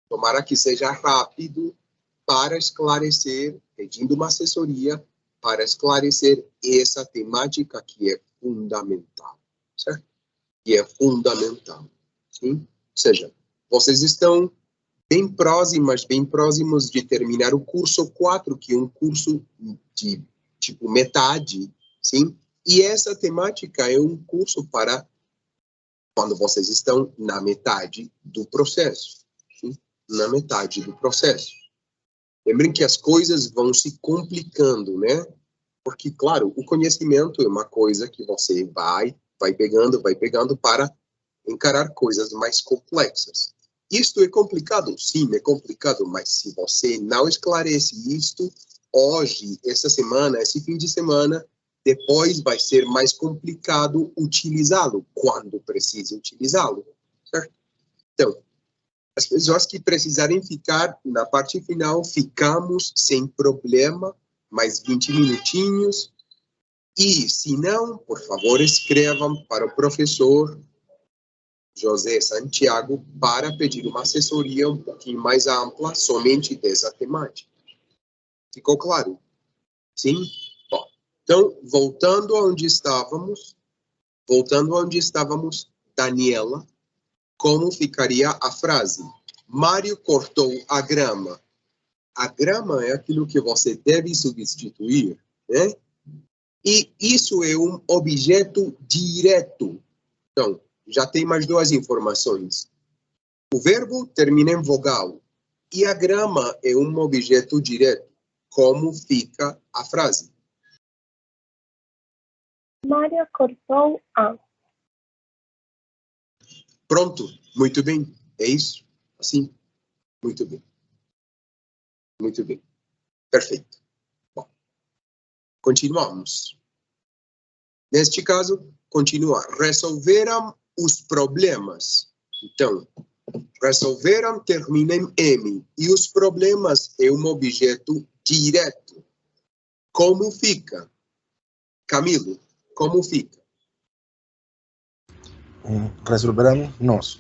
tomara que seja rápido, para esclarecer, pedindo uma assessoria, para esclarecer essa temática que é fundamental, certo? Que é fundamental, sim? Ou seja, vocês estão bem próximos de terminar o curso 4, que é um curso de, tipo, metade, sim? E essa temática é um curso para quando vocês estão na metade do processo, sim? Na metade do processo. Lembrem que as coisas vão se complicando, né? Porque, claro, o conhecimento é uma coisa que você vai pegando para encarar coisas mais complexas. Isto é complicado? Sim, é complicado, mas se você não esclarece isto, hoje, essa semana, esse fim de semana, depois vai ser mais complicado utilizá-lo, quando precisa utilizá-lo, certo? Então, as pessoas que precisarem ficar na parte final, ficamos sem problema, mais 20 minutinhos. E, se não, por favor, escrevam para o professor José Santiago para pedir uma assessoria um pouquinho mais ampla, somente dessa temática. Ficou claro? Sim? Bom, então, voltando onde estávamos, Daniela, como ficaria a frase? Mário cortou a grama. A grama é aquilo que você deve substituir, né? E isso é um objeto direto. Então, já tem mais duas informações. O verbo termina em vogal e a grama é um objeto direto. Como fica a frase? Mário cortou a. Pronto, muito bem. É isso? Assim? Muito bem. Muito bem. Perfeito. Bom, continuamos. Neste caso, continua. Resolveram os problemas. Então, resolveram termina em M. E os problemas é um objeto direto. Como fica? Camilo, como fica? Resolveremos nós.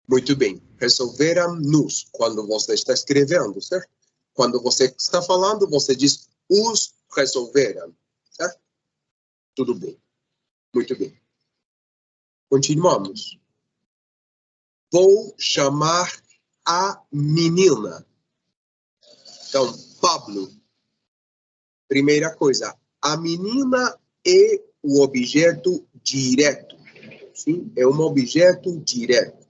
Muito bem. Resolveram-nos quando você está escrevendo, certo? Quando você está falando, você diz os resolveram, certo? Tudo bem. Muito bem. Continuamos. Vou chamar a menina. Então, Pablo. Primeira coisa, a menina é o objeto direto. Sim? É um objeto direto.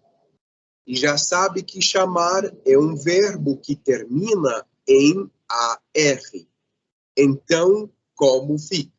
E já sabe que chamar é um verbo que termina em AR. Então, como fica?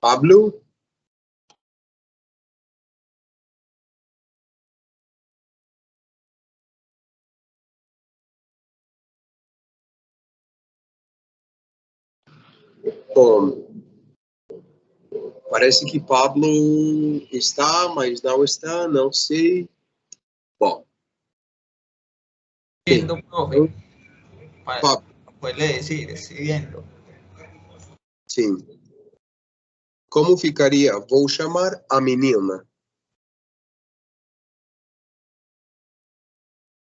Pablo? Bom, parece que Pablo está, mas não está, não sei. Bom. Viendo, profe. Pablo. Puede decir, estoy viendo. Sim. Como ficaria? Vou chamar a menina.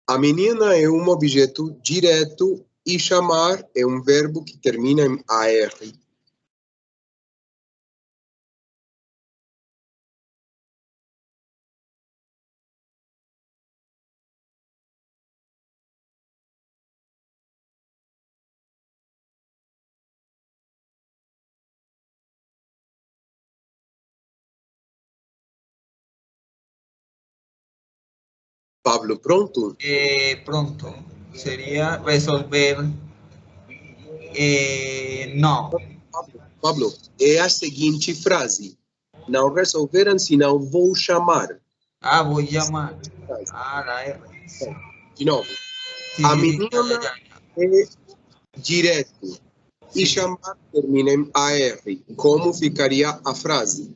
A menina é um objeto direto e chamar é um verbo que termina em AR. Pablo, pronto? Pronto. Sería resolver. No. Pablo, é a seguinte frase. Não resolveram, senão vou chamar. Ah, voy a llamar. Ah, la R. De novo. Sí, A sí, sí, menina ya. é direto e Sí. chamar termina em AR. Como ficaria a frase?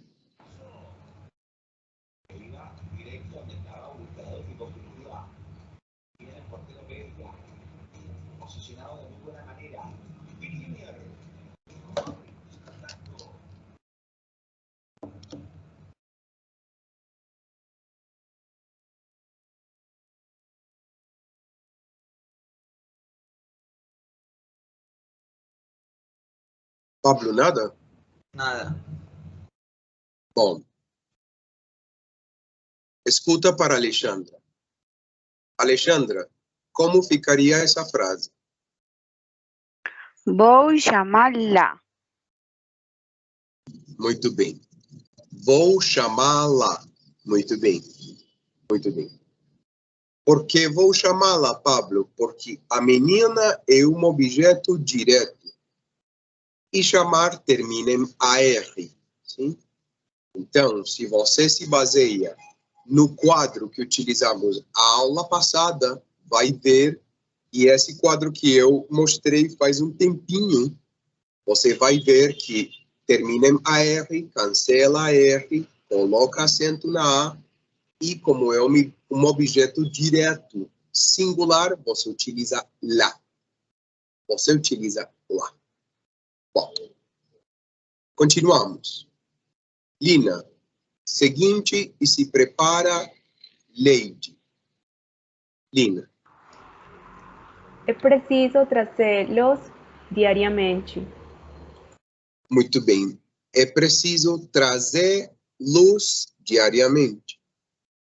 Pablo, nada? Nada. Bom. Escuta para Alexandra. Alexandra, como ficaria essa frase? Vou chamá-la. Muito bem. Vou chamá-la. Muito bem. Muito bem. Por que vou chamá-la, Pablo? Porque a menina é um objeto direto. E chamar termina em AR. Sim? Então, se você se baseia no quadro que utilizamos a aula passada, vai ver, e esse quadro que eu mostrei faz um tempinho, você vai ver que termina em AR, cancela a R, coloca acento na A, e como é um objeto direto, singular, você utiliza lá. Você utiliza lá. Bom, continuamos. Lina, seguinte e se prepara, Leide. Lina. É preciso trazê-los diariamente. Muito bem. É preciso trazê-los diariamente.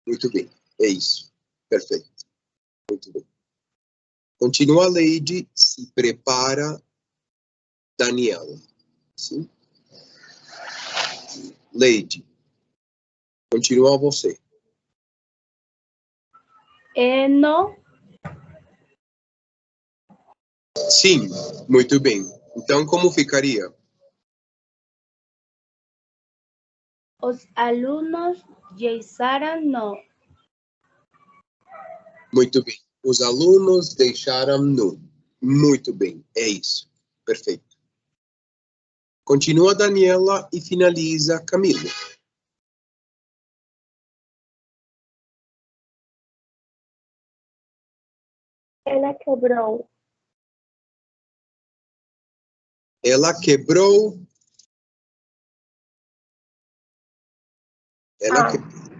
Muito bem. É isso. Perfeito. Muito bem. Continua, Leide. Se prepara, Daniela. Sim? Leide. Continua você. No, Sim. Muito bem. Então, como ficaria? os alunos deixaram no. Muito bem. Os alunos deixaram no. Muito bem. É isso. Perfeito. Continua, Daniela, e finaliza, Camilo. Ela quebrou. Ela quebrou. Ela quebrou.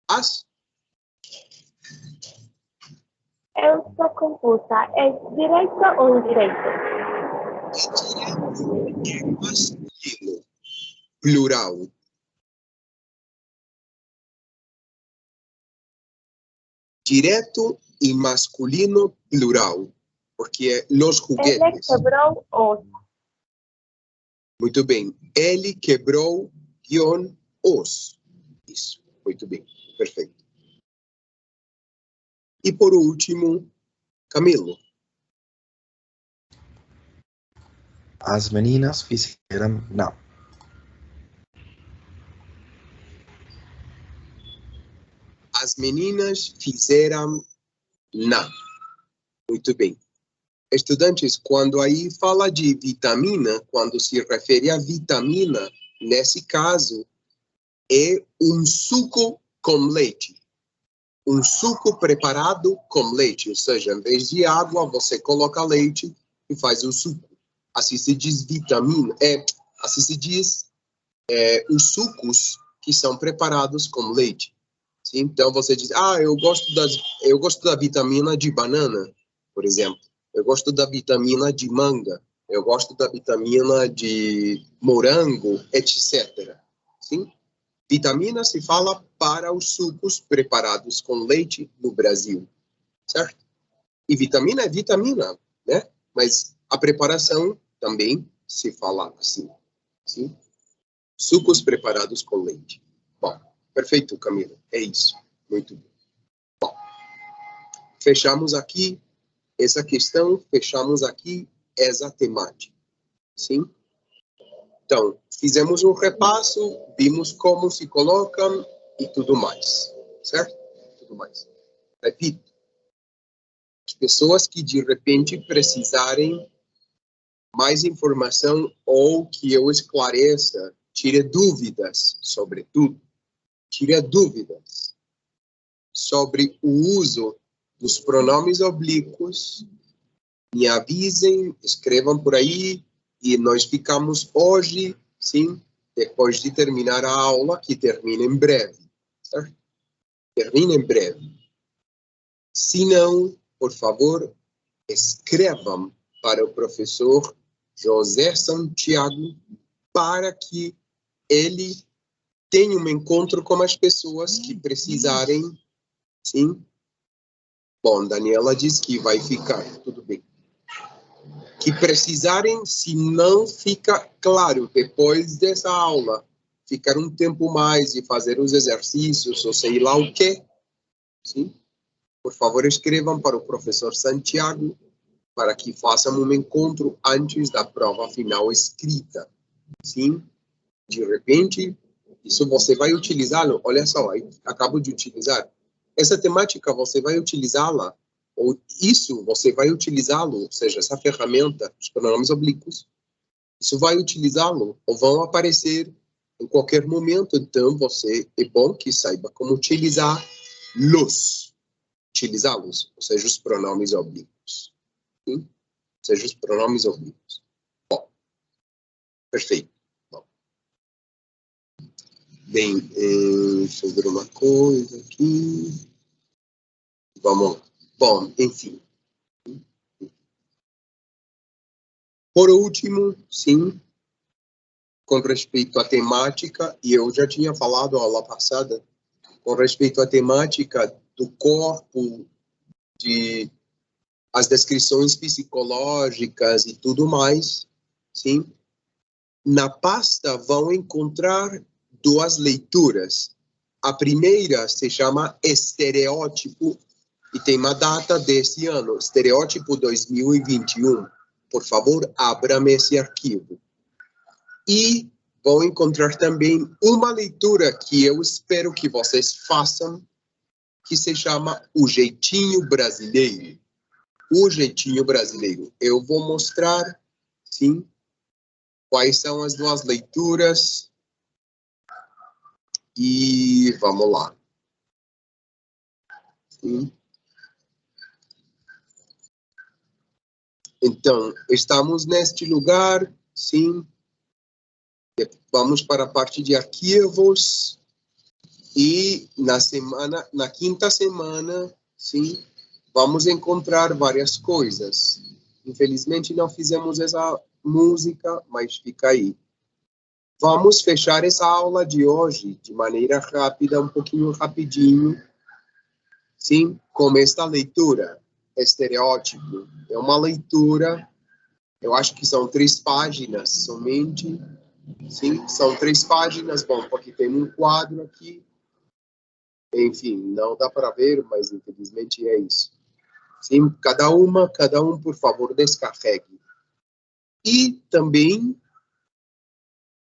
As. Eu estou confusa. É direito ou indireito? Masculino. Plural. Direto e masculino plural. Porque é los Ela juguetes. quebrou os. Muito bem. Ele quebrou guion os. Isso. Muito bem. Perfeito. E por último, Camilo. As meninas fizeram não. As meninas fizeram não. Muito bem. Estudantes, quando aí fala de vitamina, quando se refere a vitamina, nesse caso, é um suco com leite. Um suco preparado com leite, ou seja, em vez de água, você coloca leite e faz o suco. Assim se diz vitamina, assim se diz os sucos que são preparados com leite. Sim? Então você diz, eu gosto da vitamina de banana, por exemplo. Eu gosto da vitamina de manga. Eu gosto da vitamina de morango, etc. Sim? Vitamina se fala para os sucos preparados com leite no Brasil, certo? E vitamina é vitamina, né? Mas a preparação também se fala assim, sim? Sucos preparados com leite. Bom, perfeito, Camila. É isso. Muito bem. Bom, fechamos aqui essa questão, fechamos aqui essa temática, sim? Então, fizemos um repasso, vimos como se colocam e tudo mais, certo? Tudo mais. Repito, as pessoas que de repente precisarem mais informação ou que eu esclareça, tire dúvidas sobre tudo, tire dúvidas sobre o uso dos pronomes oblíquos, me avisem, escrevam por aí, e nós ficamos hoje, sim, depois de terminar a aula, que termina em breve, certo? Termina em breve. Se não, por favor, escrevam para o professor José Santiago para que ele tenha um encontro com as pessoas que precisarem, sim? Bom, Daniela diz que vai ficar, tudo bem. Que precisarem, se não fica claro, depois dessa aula, ficar um tempo mais e fazer os exercícios, ou sei lá o quê, sim? Por favor, escrevam para o professor Santiago, para que façam um encontro antes da prova final escrita, sim? De repente, isso você vai utilizá-lo, olha só, acabo de utilizar. Essa temática você vai utilizá-la, ou isso você vai utilizá-lo, ou seja, essa ferramenta, os pronomes oblíquos, isso vai utilizá-lo, ou vão aparecer em qualquer momento, então você, é bom que saiba como utilizá-los, ou seja, os pronomes oblíquos. Sim? Ou seja, os pronomes oblíquos. Bom, perfeito. Bem, deixa eu ver uma coisa aqui. Vamos lá. Bom, enfim. Por último, sim, com respeito à temática, e eu já tinha falado na aula passada, com respeito à temática do corpo, de as descrições psicológicas e tudo mais, sim, na pasta vão encontrar duas leituras. A primeira se chama Estereótipo e tem uma data desse ano, Estereótipo 2021. Por favor, abra-me esse arquivo. E vão encontrar também uma leitura que eu espero que vocês façam, que se chama O Jeitinho Brasileiro. O Jeitinho Brasileiro. Eu vou mostrar, sim, quais são as duas leituras. E vamos lá. Sim. Então, estamos neste lugar, sim. Vamos para a parte de arquivos. E na quinta semana, sim, vamos encontrar várias coisas. Infelizmente, não fizemos essa música, mas fica aí. Vamos fechar essa aula de hoje de maneira rápida, um pouquinho rapidinho, sim, com esta leitura. Estereótipo. É uma leitura, eu acho que são 3 páginas somente. Sim, são 3 páginas, bom, porque tem um quadro aqui. Enfim, não dá para ver, mas infelizmente é isso. Sim, cada um, por favor, descarregue. E também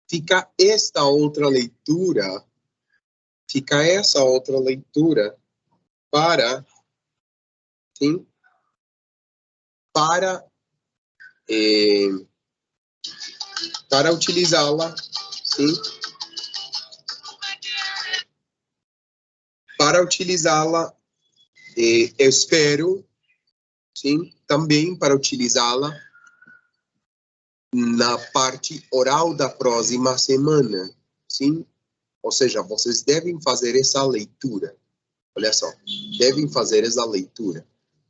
fica essa outra leitura para, sim, para utilizá-la, sim, para utilizá-la, eu espero, sim, também para utilizá-la na parte oral da próxima semana, sim? Ou seja, vocês devem fazer essa leitura. Olha só, devem fazer essa leitura.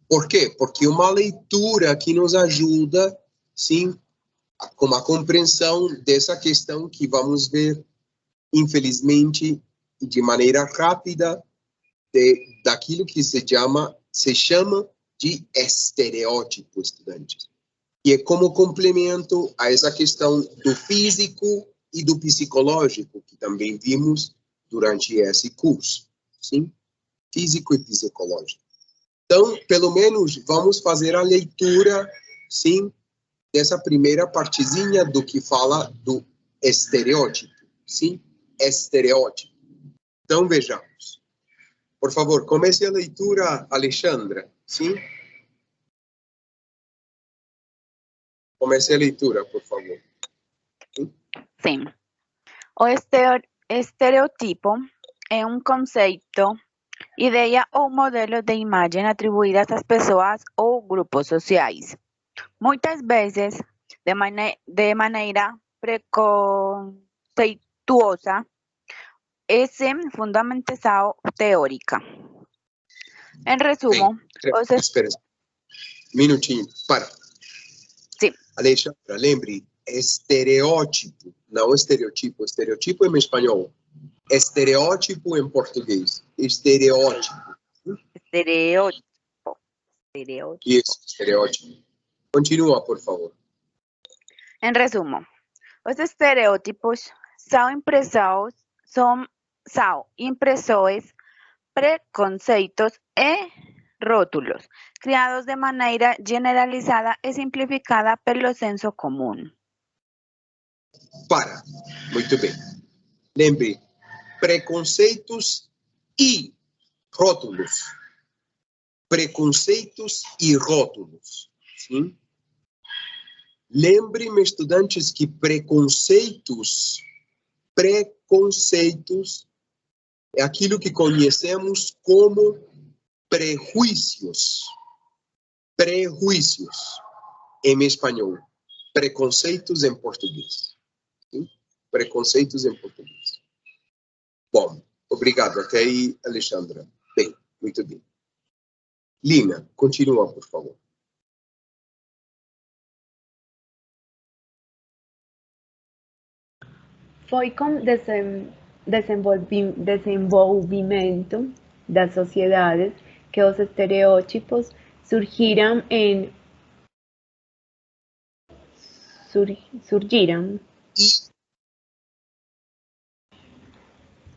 Por quê? Porque uma leitura que nos ajuda, sim, com a compreensão dessa questão que vamos ver, infelizmente, de maneira rápida, daquilo que se chama de estereótipo, estudantes. E é como complemento a essa questão do físico e do psicológico, que também vimos durante esse curso, sim? Físico e psicológico. Então, pelo menos, vamos fazer a leitura, sim, dessa primeira partezinha do que fala do estereótipo, sim? Estereótipo. Então, vejamos. Por favor, comece a leitura, Alexandra, sim? Comece a leitura, por favor. Sim. O estereotipo é um conceito, ideia ou modelo de imagem atribuídas às pessoas ou grupos sociais. Muitas vezes, de maneira preconceituosa e sem fundamentação teórica. Em resumo, Espera. Minutinho, para. Sim. Alexandra, lembre, estereótipo, não estereotipo. Estereotipo em espanhol. Estereótipo em português. Estereótipo. Estereótipo. Isso, estereótipo. Continua, por favor. Em resumo, os estereótipos são impressões, preconceitos e rótulos, criados de maneira generalizada e simplificada pelo senso comum. Para. Muito bem. Lembre, preconceitos e rótulos. Preconceitos e rótulos. Sim? Lembre-me, estudantes, que preconceitos é aquilo que conhecemos como prejuízos. Prejuízos em espanhol. Preconceitos em português. Sim? Preconceitos em português. Bom, obrigado. Até aí, Alexandra. Bem, muito bem. Lina, continua, por favor. Foi com o desenvolvimento das sociedades que os estereótipos surgiram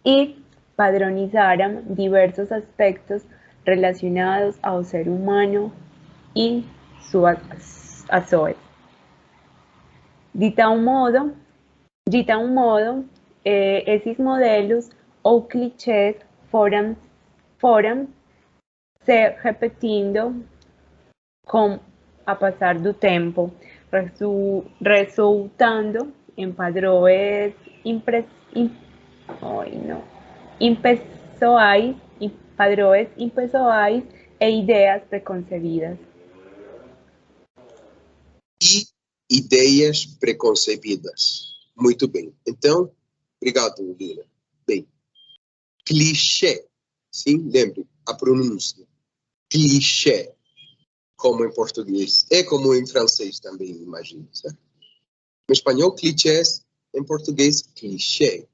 e padronizaram diversos aspectos relacionados ao ser humano e suas ações. De tal modo, esses modelos ou clichês foram se repetindo com a passar do tempo, resultando em padrões impessoais e ideias preconcebidas. E ideias preconcebidas. Muito bem. Então, obrigado, Lina. Bem, clichê. Sim, lembre, a pronúncia. Clichê. Como em português. E como em francês também, imagino. Certo? Em espanhol, clichês. Em português, clichê.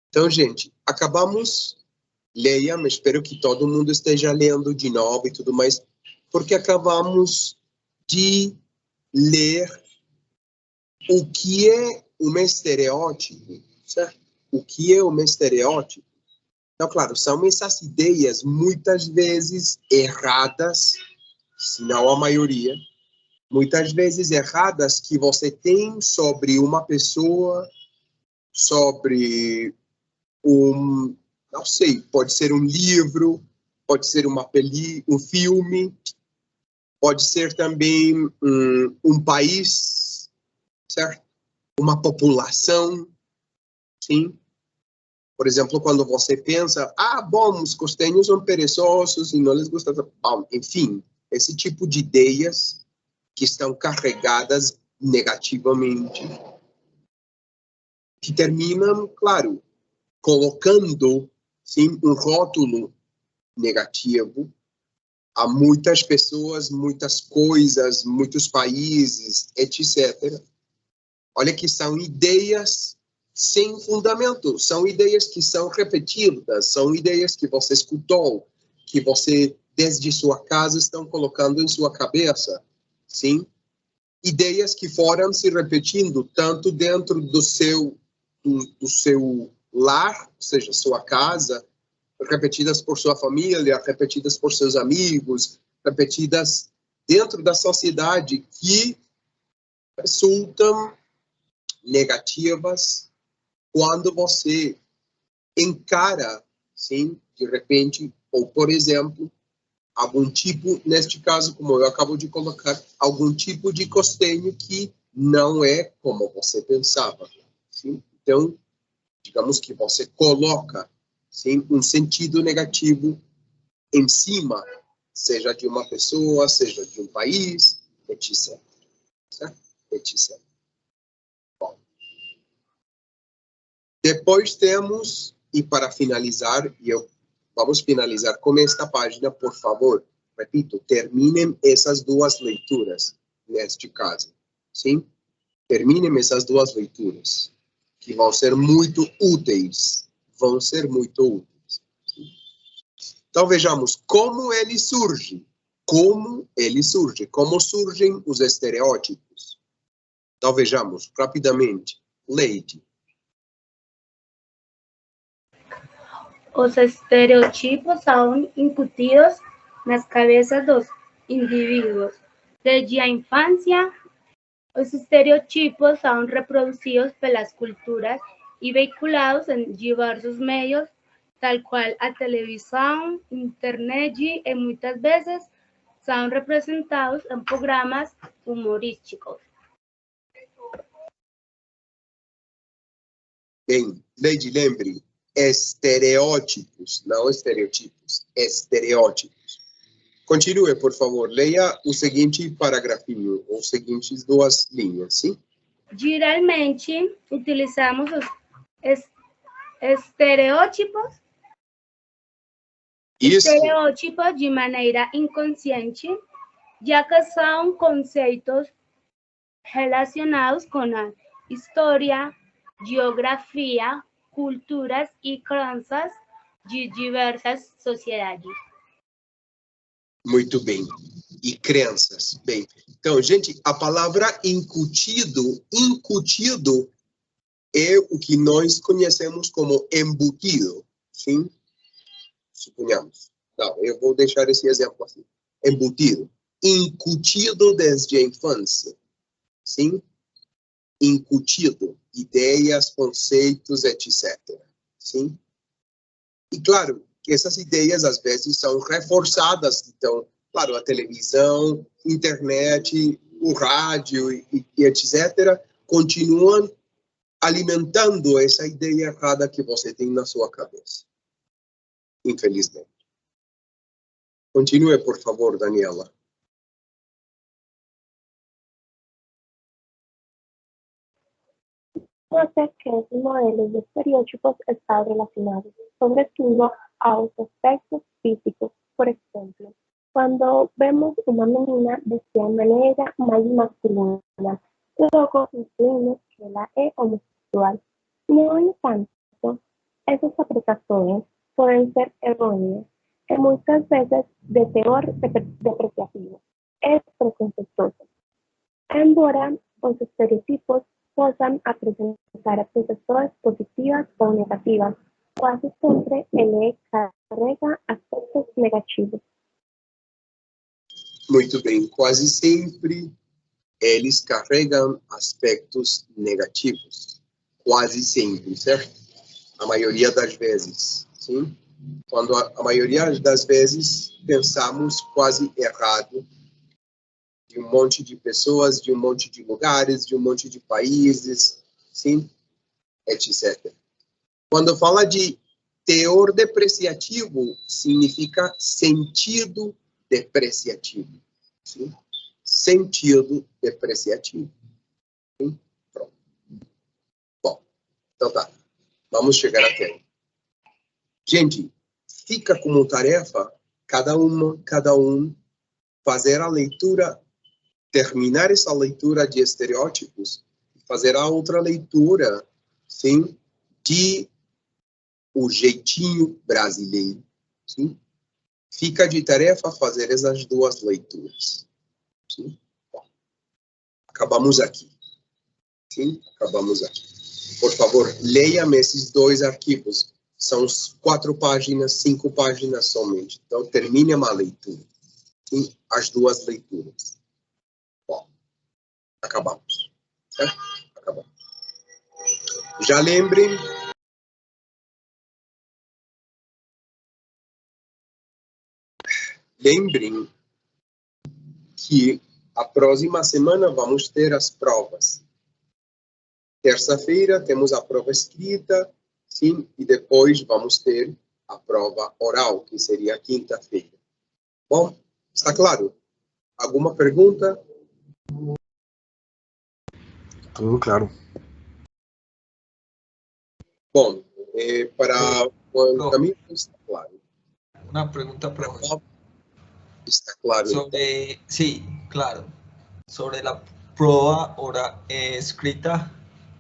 Então, gente, acabamos. Leiam, espero que todo mundo esteja lendo de novo e tudo mais, porque acabamos de ler o que é um estereótipo, certo? O que é um estereótipo? Então, claro, são essas ideias muitas vezes erradas, se não a maioria, muitas vezes erradas que você tem sobre uma pessoa, sobre não sei, pode ser um livro, pode ser um filme, pode ser também um país, certo? Uma população, sim? Por exemplo, quando você pensa, bom, os costeños são perezosos e não les gusta... Bom, enfim, esse tipo de ideias que estão carregadas negativamente, que terminam, claro, colocando, sim, um rótulo negativo a muitas pessoas, muitas coisas, muitos países, etc. Olha que são ideias sem fundamento, são ideias que são repetidas, são ideias que você escutou, que você, desde sua casa, estão colocando em sua cabeça, sim? Ideias que foram se repetindo tanto dentro do seu lar, ou seja, sua casa, repetidas por sua família, repetidas por seus amigos, repetidas dentro da sociedade, que resultam negativas quando você encara, sim, de repente, ou por exemplo, algum tipo, neste caso, como eu acabo de colocar, algum tipo de costeño que não é como você pensava. Sim? Então, digamos que você coloca, sim, um sentido negativo em cima, seja de uma pessoa, seja de um país, etc. Certo? Etc. Bom. Depois temos, e para finalizar, vamos finalizar com esta página, por favor. Repito, terminem essas duas leituras, neste caso. Sim? Terminem essas duas leituras, que vão ser muito úteis. Vão ser muito úteis. Então, vejamos como ele surge. Como ele surge. Como surgem os estereótipos. Então, vejamos rapidamente. Leite. Os estereotipos são incutidos nas cabeças dos indivíduos. Desde a infância, os estereotipos são reproduzidos pelas culturas e veiculados em diversos meios, tal qual a televisão, internet e muitas vezes são representados em programas humorísticos. Bem, Leide, lembre, estereótipos, não estereotipos, estereótipos. Continue, por favor, leia o seguinte paragrafinho, ou seguintes duas linhas, sim? Geralmente, utilizamos os estereótipos de maneira inconsciente, já que são conceitos relacionados com a história, geografia, culturas e crenças de diversas sociedades. Muito bem. E crenças. Bem, então, gente, a palavra incutido é o que nós conhecemos como embutido, sim? Suponhamos. Não, eu vou deixar esse exemplo assim. Embutido. Incutido desde a infância, sim? Incutido. Ideias, conceitos, etc. Sim? E, claro, que essas ideias, às vezes, são reforçadas. Então, claro, a televisão, internet, o rádio e etc., continuam alimentando essa ideia errada que você tem na sua cabeça. Infelizmente. Continue, por favor, Daniela. Nota que esse modelo de estereotipos está relacionado, sobretudo, aos aspectos físicos. Por exemplo, quando vemos uma menina vestida de maneira mais masculina, logo intuímos que ela é homossexual. No entanto, essas aplicações podem ser errôneas e muitas vezes de teor depreciativo e preconceituoso. Embora os estereotipos possam apresentar apreciações positivas ou negativas, quase sempre ele carrega aspectos negativos. Muito bem. Quase sempre eles carregam aspectos negativos, quase sempre, certo? A maioria das vezes, sim? Quando a maioria das vezes pensamos quase errado de um monte de pessoas, de um monte de lugares, de um monte de países, sim? Etc. Quando fala de teor depreciativo, significa sentido depreciativo, sim? Sentido depreciativo. Sim? Pronto. Bom, então tá. Vamos chegar até aí. Gente, fica como tarefa cada um fazer a leitura, terminar essa leitura de estereótipos, fazer a outra leitura, sim, de o jeitinho brasileiro, sim? Fica de tarefa fazer essas duas leituras, sim? Bom, acabamos aqui, sim? Acabamos aqui. Por favor, leia-me esses dois arquivos. São 4 páginas, 5 páginas somente. Então, termine uma leitura. Sim? As duas leituras. Bom, acabamos. Certo? Acabamos. Já lembrem. Lembrem que a próxima semana vamos ter as provas. Terça-feira temos a prova escrita, sim, e depois vamos ter a prova oral, que seria quinta-feira. Bom, está claro? Alguma pergunta? Tudo claro. Bom, para o caminho está claro. Una pregunta, profesor. Está claro. Sobre, sí, claro. Sobre la prueba escrita,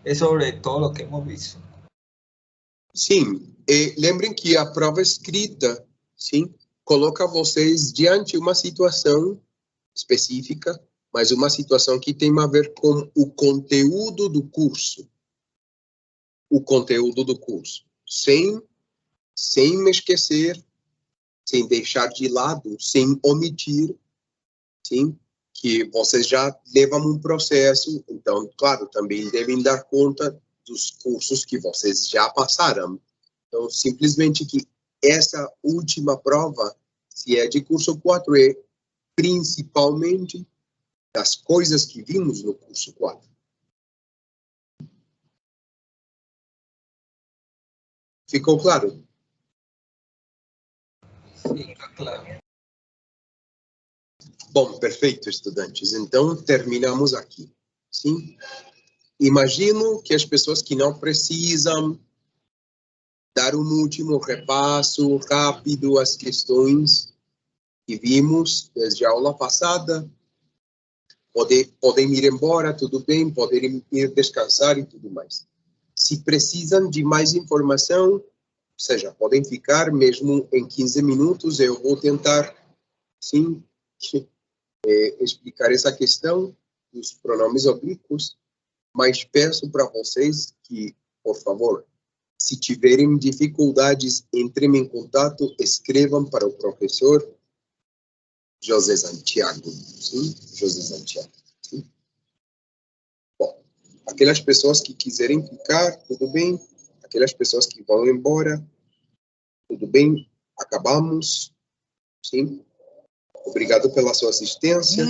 es sobre todo lo que hemos visto. Sim, lembrem que a prova escrita, sim, coloca vocês diante de uma situação específica, mas uma situação que tem a ver com o conteúdo do curso. O conteúdo do curso. Sem me esquecer, sem deixar de lado, sem omitir, sim, que vocês já levam um processo, então, claro, também devem dar conta dos cursos que vocês já passaram. Então, simplesmente que essa última prova, se é de curso 4, é principalmente das coisas que vimos no curso 4. Ficou claro? Sí, claro. Bom, perfeito, estudantes. Então, terminamos aqui. Sim? Imagino que as pessoas que não precisam dar um último repasso rápido às questões que vimos desde a aula passada, podem ir embora, tudo bem, podem ir descansar e tudo mais. Se precisam de mais informação, ou seja, podem ficar mesmo em 15 minutos, eu vou tentar, sim, explicar essa questão dos pronomes oblíquos, mas peço para vocês que, por favor, se tiverem dificuldades, entrem em contato, escrevam para o professor José Santiago, sim? José Santiago, sim? Bom, aquelas pessoas que quiserem ficar, tudo bem. Aquelas pessoas que vão embora, tudo bem. Acabamos, sim? Obrigado pela sua assistência,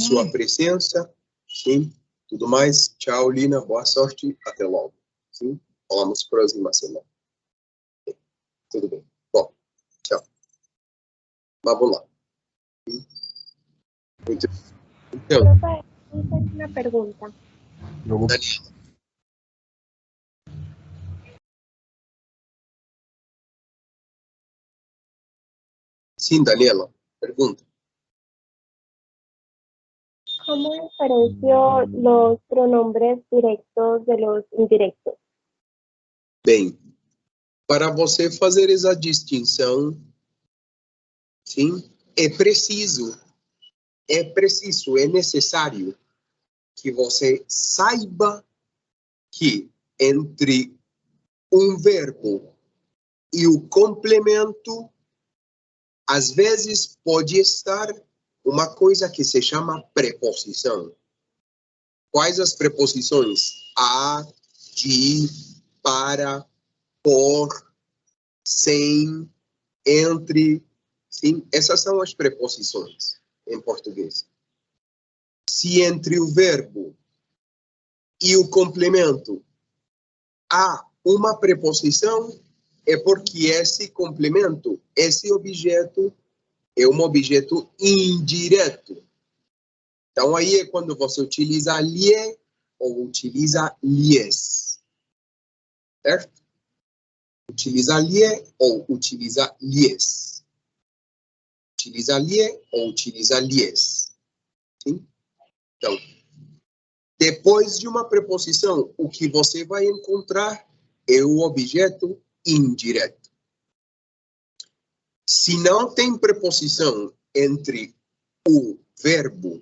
sua presença, sim? Tudo mais. Tchau, Lina. Boa sorte. Até logo. Sim? Falamos próxima semana. Tudo bem. Bom, tchau. Vamos lá. Muito bem. Então, Profe, una pregunta. Luego, Daniela. Sim, Daniela. Pergunta. ¿Cómo diferencio los pronombres directos de los indirectos? Bem, para você fazer essa distinção, sim, é necessário que você saiba que entre um verbo e o complemento, às vezes pode estar uma coisa que se chama preposição. Quais as preposições? A, de, para, por, sem, entre. Sim, essas são as preposições em português. Se entre o verbo e o complemento há uma preposição, é porque esse complemento, esse objeto, é um objeto indireto. Então, aí é quando você utiliza lhe ou utiliza lies. Certo? Utiliza lhe ou utiliza lies. Utiliza lhe ou utiliza lies. Sim? Então, depois de uma preposição, o que você vai encontrar é o objeto indireto. Se não tem preposição entre o verbo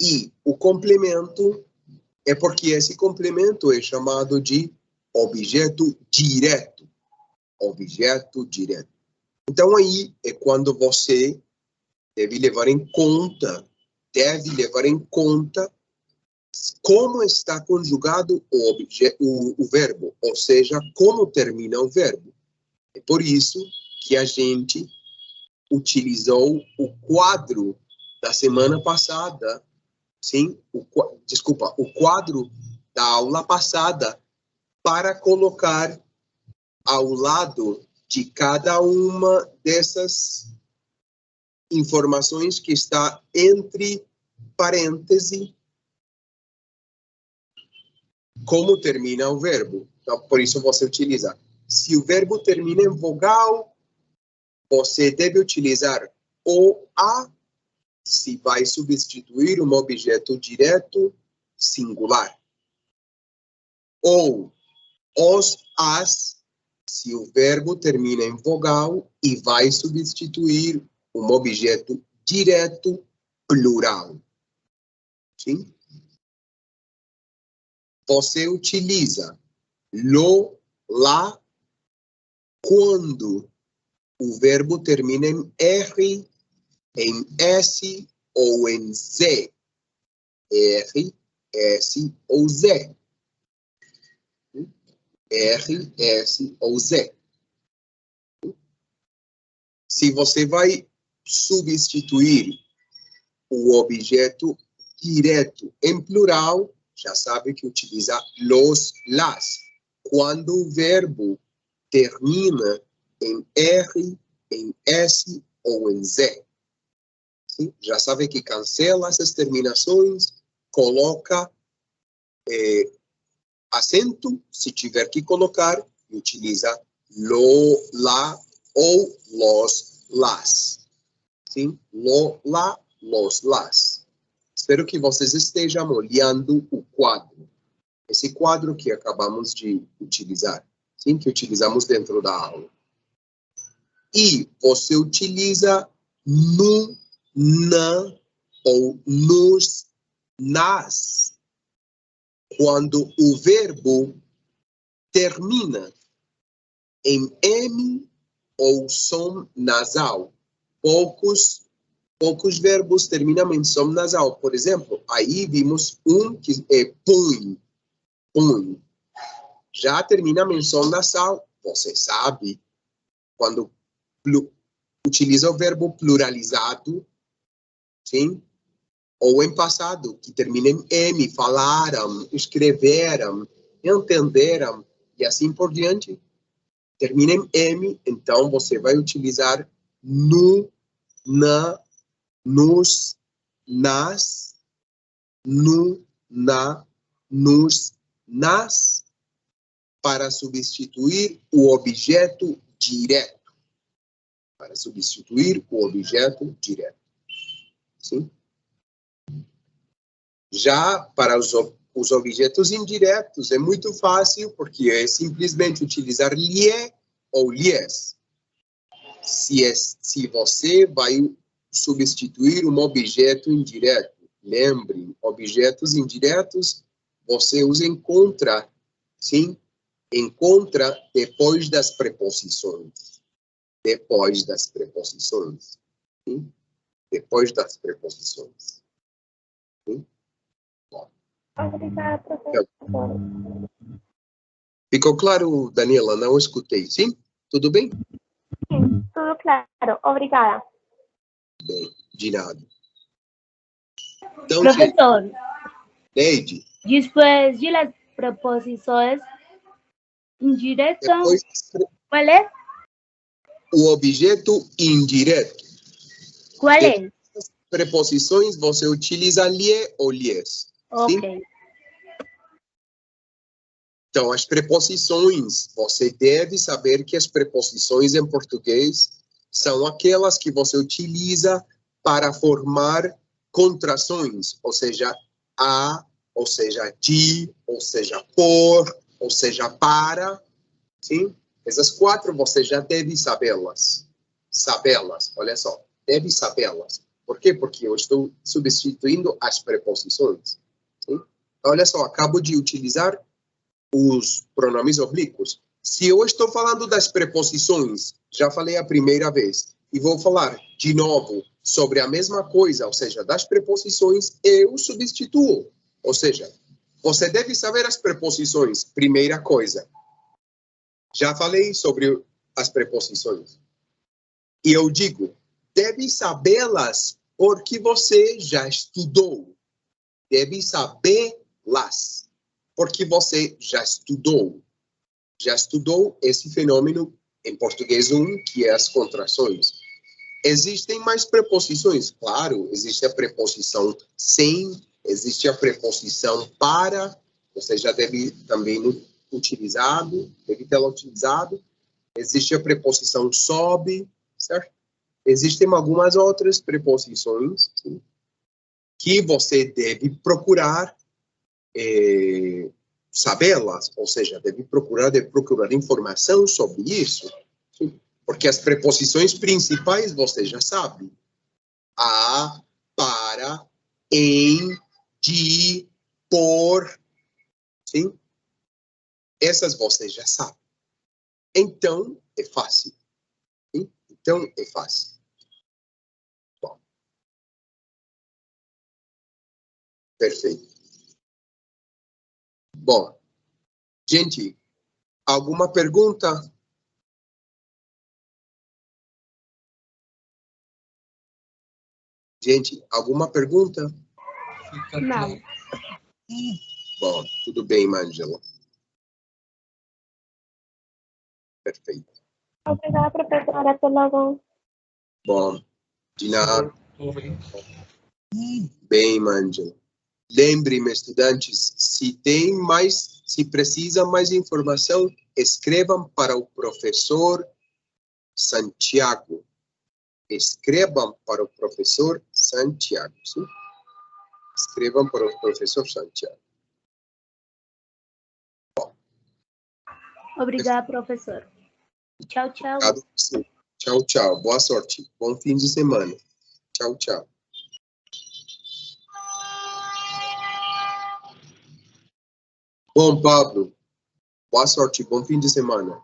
e o complemento, é porque esse complemento é chamado de objeto direto. Objeto direto. Então, aí é quando você deve levar em conta como está conjugado o verbo, ou seja, como termina o verbo. É por isso que a gente utilizou o quadro da semana passada, sim, o quadro da aula passada, para colocar ao lado de cada uma dessas informações que está entre parênteses, como termina o verbo. Então, por isso você utiliza. Se o verbo termina em vogal, você deve utilizar o a se vai substituir um objeto direto singular. Ou os, as, se o verbo termina em vogal e vai substituir um objeto direto plural. Sim? Você utiliza lo, la, quando o verbo termina em R, em S ou em Z. R, S ou Z. R, S ou Z. Se você vai substituir o objeto direto em plural, já sabe que utiliza los, las. Quando o verbo termina em R, em S ou em Z. Sim? Já sabe que cancela essas terminações, coloca acento, se tiver que colocar, e utiliza lo, la ou los, las. Sim? Lo, la, los, las. Espero que vocês estejam olhando o quadro. Esse quadro que acabamos de utilizar. Sim? Que utilizamos dentro da aula. E você utiliza no, na ou nos, nas, quando o verbo termina em M ou som nasal. Poucos verbos terminam em som nasal. Por exemplo, aí vimos um que é põe. Põe. Já termina em som nasal. Você sabe, quando utiliza o verbo pluralizado, sim? Ou em passado, que termina em M, falaram, escreveram, entenderam, e assim por diante. Termina em M, então você vai utilizar no, na, nos, nas, no, na, nos, nas, para substituir o objeto direto. Para substituir o objeto direto. Sim? Já para os objetos indiretos é muito fácil, porque é simplesmente utilizar lhe ou lies. Se você vai substituir um objeto indireto, lembre, objetos indiretos, você os encontra, sim? Encontra depois das preposições. Depois das preposições. Sim? Depois das preposições. Sim? Bom, Obrigada, professor. Ficou claro, Daniela? Não escutei, sim? Tudo bem? Sim, tudo claro. Obrigada. Bem, de nada. Então, gente, Profesor, Neide, después de las preposiciones indirectas, depois ¿cuál es? o objeto indireto. ¿Cuál Que es? preposições você utiliza lhe ou lhes. Sim? Ok. Então, as preposições, você deve saber que as preposições em português são aquelas que você utiliza para formar contrações, ou seja, a, ou seja, de, ou seja, por, ou seja, para, sim? Essas 4 você já deve sabê-las. Sabê-las, olha só, deve sabê-las. Por quê? Porque eu estou substituindo as preposições. Sim? Então, olha só, acabo de utilizar os pronomes oblíquos. Se eu estou falando das preposições, já falei a primeira vez, e vou falar de novo sobre a mesma coisa, ou seja, das preposições, eu substituo. Ou seja, você deve saber as preposições, primeira coisa. Já falei sobre as preposições. E eu digo, deve sabê-las porque você já estudou. Deve sabê-las porque você já estudou. Já estudou esse fenômeno em português 1, que é as contrações. Existem mais preposições? Claro, existe a preposição sem, existe a preposição para, você já deve também utilizado, deve tê-la utilizado. Existe a preposição sob, certo? Existem algumas outras preposições, sim, que você deve procurar sabê-las, ou seja, deve procurar informação sobre isso, sim, porque as preposições principais você já sabe. A, para, em, de, por, sim? Essas você já sabe. Então, é fácil. Sim? Então, é fácil. Bom. Perfeito. Bom, gente, alguma pergunta? Gente, alguma pergunta? Fica No. claro. Bom, tudo bem, Mangela. Perfeito. Obrigada, professora. Até logo. Bom, de nada. Oi. Bem, Mangela. Lembre-me, estudantes, se precisa mais informação, escrevam para o professor Santiago. Escrevam para o professor Santiago, sim? Escrevam para o professor Santiago. Obrigada, profesor. Tchau, tchau. Obrigado, sim. Tchau, tchau. Boa sorte. Bom fim de semana. Tchau, tchau. Bom, Pablo, boa sorte. Bom fim de semana.